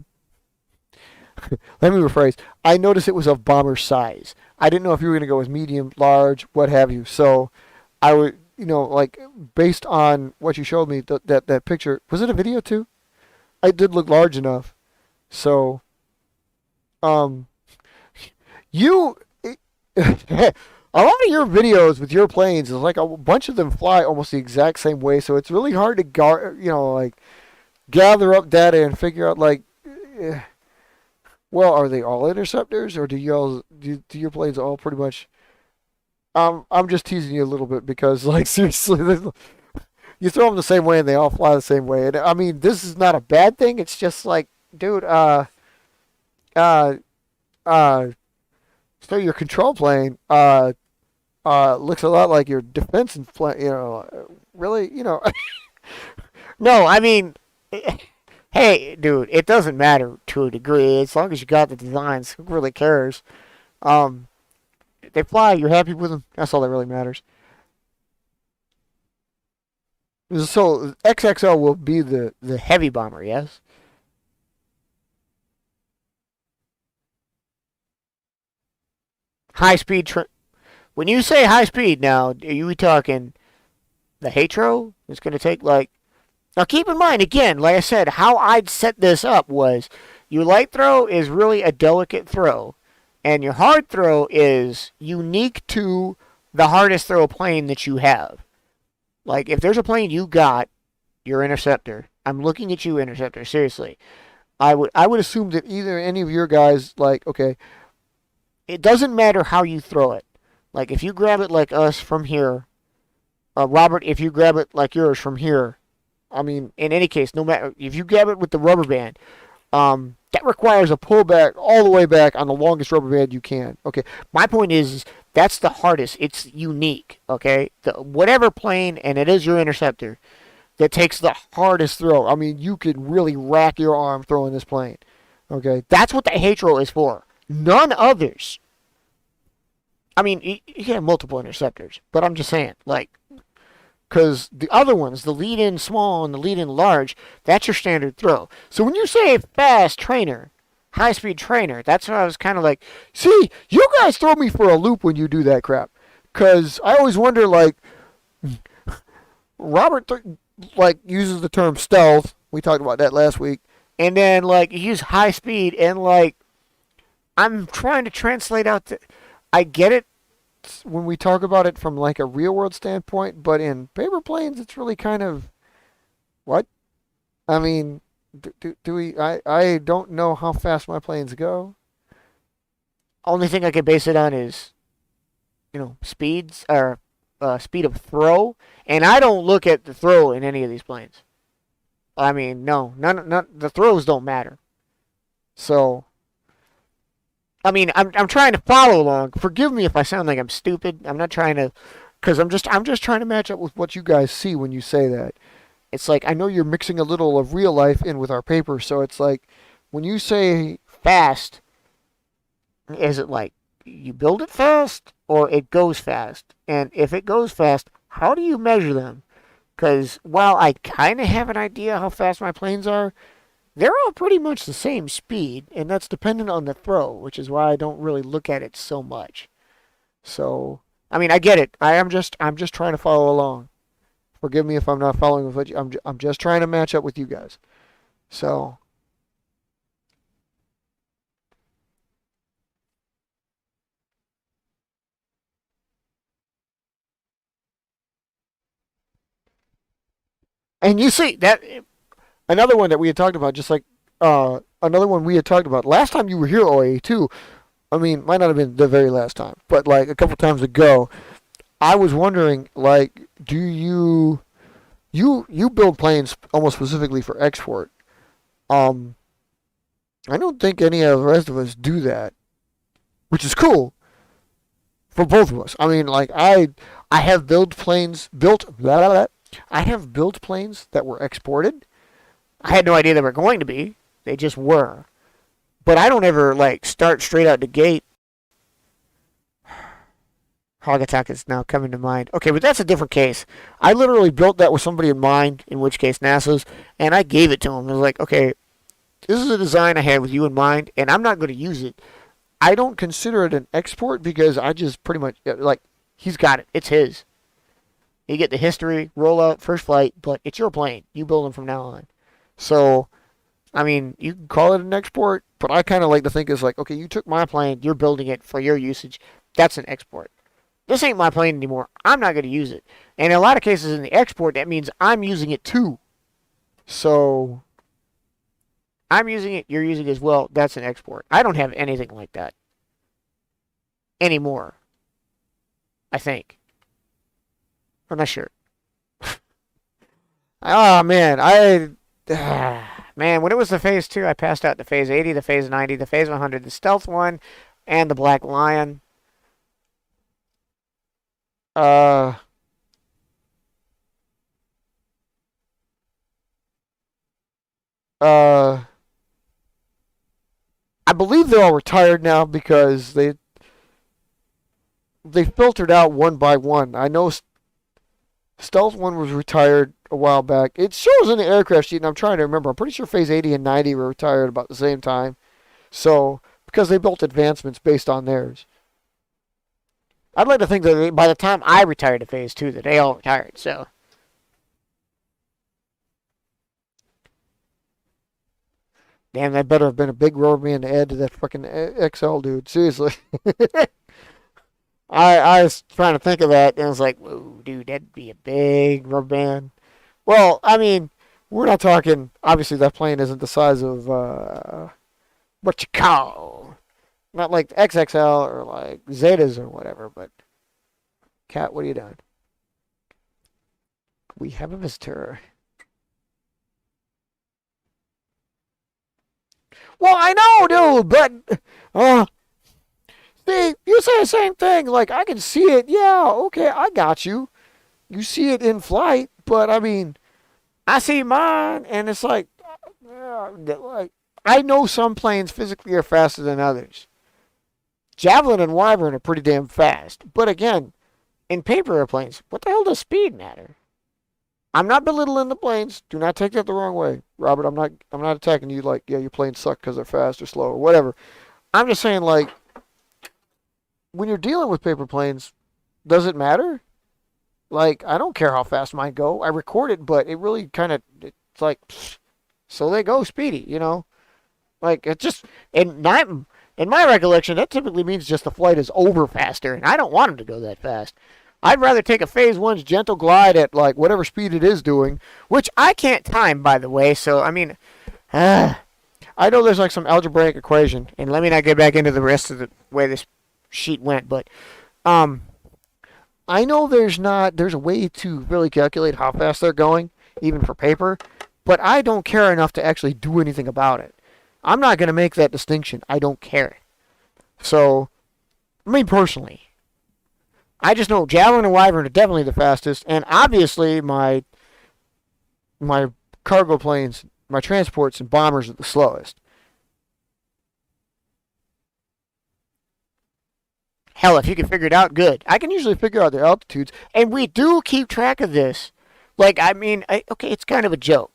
Let me rephrase. I noticed it was of bomber size. I didn't know if you were going to go with medium, large, what have you. So I would, like based on what you showed me, that picture, was it a video too? It did look large enough. So, um, you, a lot of your videos with your planes is like a bunch of them fly almost the exact same way. So it's really hard to like gather up data and figure out like. Well, are they all interceptors, or do your planes all pretty much? I'm just teasing you a little bit because, like, seriously, you throw them the same way and they all fly the same way. And I mean, this is not a bad thing. It's just like, dude, uh, uh, so your control plane, looks a lot like your defense plane. Really, No, I mean. Hey, dude, it doesn't matter to a degree as long as you got the designs. Who really cares? Um, they fly. You're happy with them. That's all that really matters. So XXL will be the heavy bomber. Yes. High speed. When you say high speed, now are you talking the Hatro? It's going to take like. Now keep in mind, again, like I said, how I'd set this up was your light throw is really a delicate throw, and your hard throw is unique to the hardest throw plane that you have. Like, if there's a plane you got, your interceptor, I'm looking at you, interceptor, seriously. I would assume that either any of your guys, like, okay, it doesn't matter how you throw it. Like, if you grab it like us from here, Robert, if you grab it like yours from here, I mean, in any case, no matter if you grab it with the rubber band, that requires a pullback all the way back on the longest rubber band you can. Okay, my point is that's the hardest. It's unique. Okay, whatever plane, and it is your interceptor that takes the hardest throw. I mean, you could really rack your arm throwing this plane. Okay, that's what the Hatro is for. None others. I mean, you can have multiple interceptors, but I'm just saying, like. Because the other ones, the lead-in small and the lead-in large, that's your standard throw. So when you say fast trainer, high-speed trainer, that's what I was kind of like, see, you guys throw me for a loop when you do that crap. Because I always wonder, like, Robert, uses the term stealth. We talked about that last week. And then, like, you use high-speed, and, like, I'm trying to translate out I get it when we talk about it from like a real world standpoint, but in paper planes, it's really kind of what? I mean, do we? I don't know how fast my planes go. Only thing I can base it on is, speeds or speed of throw, and I don't look at the throw in any of these planes. I mean, no, none. The throws don't matter. So. I mean, I'm trying to follow along. Forgive me if I sound like I'm stupid. I'm not trying to, because I'm just trying to match up with what you guys see when you say that. It's like I know you're mixing a little of real life in with our paper, so it's like when you say fast, is it like you build it fast or it goes fast? And if it goes fast, how do you measure them? Because while I kind of have an idea how fast my planes are, they're all pretty much the same speed, and that's dependent on the throw, which is why I don't really look at it so much. So, I mean, I get it. I'm just trying to follow along. Forgive me if I'm not following with what you, I'm just trying to match up with you guys. So, and you see that another one that we had talked about, just like another one we had talked about last time you were here, OA too. I mean, might not have been the very last time, but like a couple times ago, I was wondering, like, do you build planes almost specifically for export? Um, I don't think any of the rest of us do that, which is cool for both of us. I mean, like I have I have built planes that were exported. I had no idea they were going to be. They just were. But I don't ever like start straight out the gate. Hog attack is now coming to mind. Okay, but that's a different case. I literally built that with somebody in mind, in which case NASA's, and I gave it to him. I was like, okay, this is a design I had with you in mind, and I'm not going to use it. I don't consider it an export because I just pretty much, like, he's got it. It's his. You get the history, rollout, first flight, but it's your plane. You build them from now on. So, I mean, you can call it an export, but I kind of like to think it's like, okay, you took my plane, you're building it for your usage. That's an export. This ain't my plane anymore. I'm not going to use it. And in a lot of cases in the export, that means I'm using it too. So, I'm using it, you're using it as well. That's an export. I don't have anything like that anymore, I think. I'm not sure. Oh, man. Man, when it was the Phase 2, I passed out the Phase 80, the Phase 90, the Phase 100, the Stealth one, and the Black Lion. Uh, uh, I believe they're all retired now because they filtered out one by one. I know Stealth one was retired a while back. It shows in the aircraft sheet, and I'm trying to remember. I'm pretty sure Phase 80 and 90 were retired about the same time. So, because they built advancements based on theirs. I'd like to think that by the time I retired to Phase 2, that they all retired, so. Damn, that better have been a big rubber band to add to that fucking XL, dude. Seriously. I was trying to think of that, and I was like, whoa, dude, that'd be a big rubber band. Well, I mean, we're not talking, obviously that plane isn't the size of, what you call, not like XXL or like Zetas or whatever, but, Cat, what are you doing? We have a visitor. Well, I know, dude, but, uh, see, you say the same thing. Like, I can see it. Yeah, okay, I got you. You see it in flight, but I mean, I see mine, and it's like, like I know some planes physically are faster than others. Javelin and Wyvern are pretty damn fast, but again, in paper airplanes, what the hell does speed matter? I'm not belittling the planes. Do not take that the wrong way, Robert. I'm not attacking you like, yeah, your planes suck because they're fast or slow or whatever. I'm just saying, like, when you're dealing with paper planes, does it matter? Like, I don't care how fast mine go. I record it, but it really kind of, it's like, so they go speedy, you know? Like, it just, in my recollection, that typically means just the flight is over faster, and I don't want them to go that fast. I'd rather take a Phase 1's gentle glide at, like, whatever speed it is doing, which I can't time, by the way, so, I mean, I know there's, like, some algebraic equation, and let me not get back into the rest of the way this sheet went, but, I know there's a way to really calculate how fast they're going, even for paper, but I don't care enough to actually do anything about it. I'm not going to make that distinction. I don't care. So, me personally, I just know Javelin and Wyvern are definitely the fastest, and obviously my cargo planes, my transports and bombers are the slowest. Hell, if you can figure it out, good. I can usually figure out their altitudes, and we do keep track of this. Like, I mean, okay, it's kind of a joke.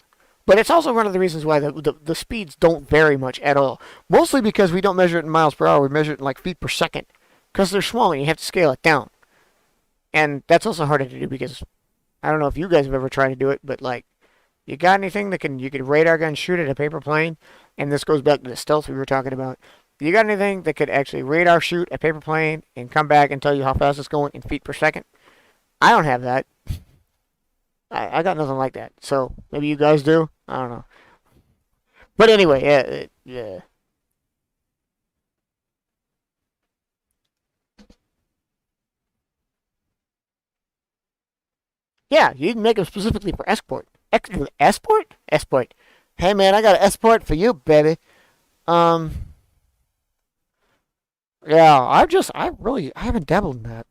But it's also one of the reasons why the speeds don't vary much at all. Mostly because we don't measure it in miles per hour. We measure it in, like, feet per second. Because they're small and you have to scale it down. And that's also harder to do because I don't know if you guys have ever tried to do it, but, like, you got anything that you could radar gun shoot at a paper plane? And this goes back to the stealth we were talking about. You got anything that could actually radar shoot a paper plane and come back and tell you how fast it's going in feet per second? I don't have that. I got nothing like that. So maybe you guys do. I don't know. But anyway, yeah. Yeah, you can make them specifically for export. Export? Export. Hey man, I got an escort for you, baby. Um, yeah, I haven't dabbled in that.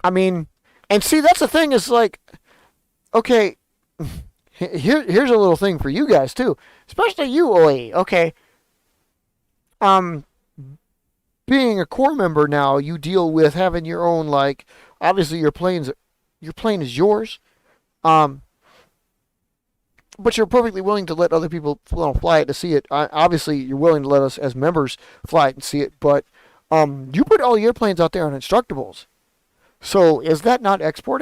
I mean, and see, that's the thing is like, okay, here's a little thing for you guys too, especially you, Oi. Okay, um, being a core member now, you deal with having your own like, obviously your plane is yours. Um, but you're perfectly willing to let other people fly it to see it. Obviously, you're willing to let us as members fly it and see it, but you put all your planes out there on instructables. So is that not exporting?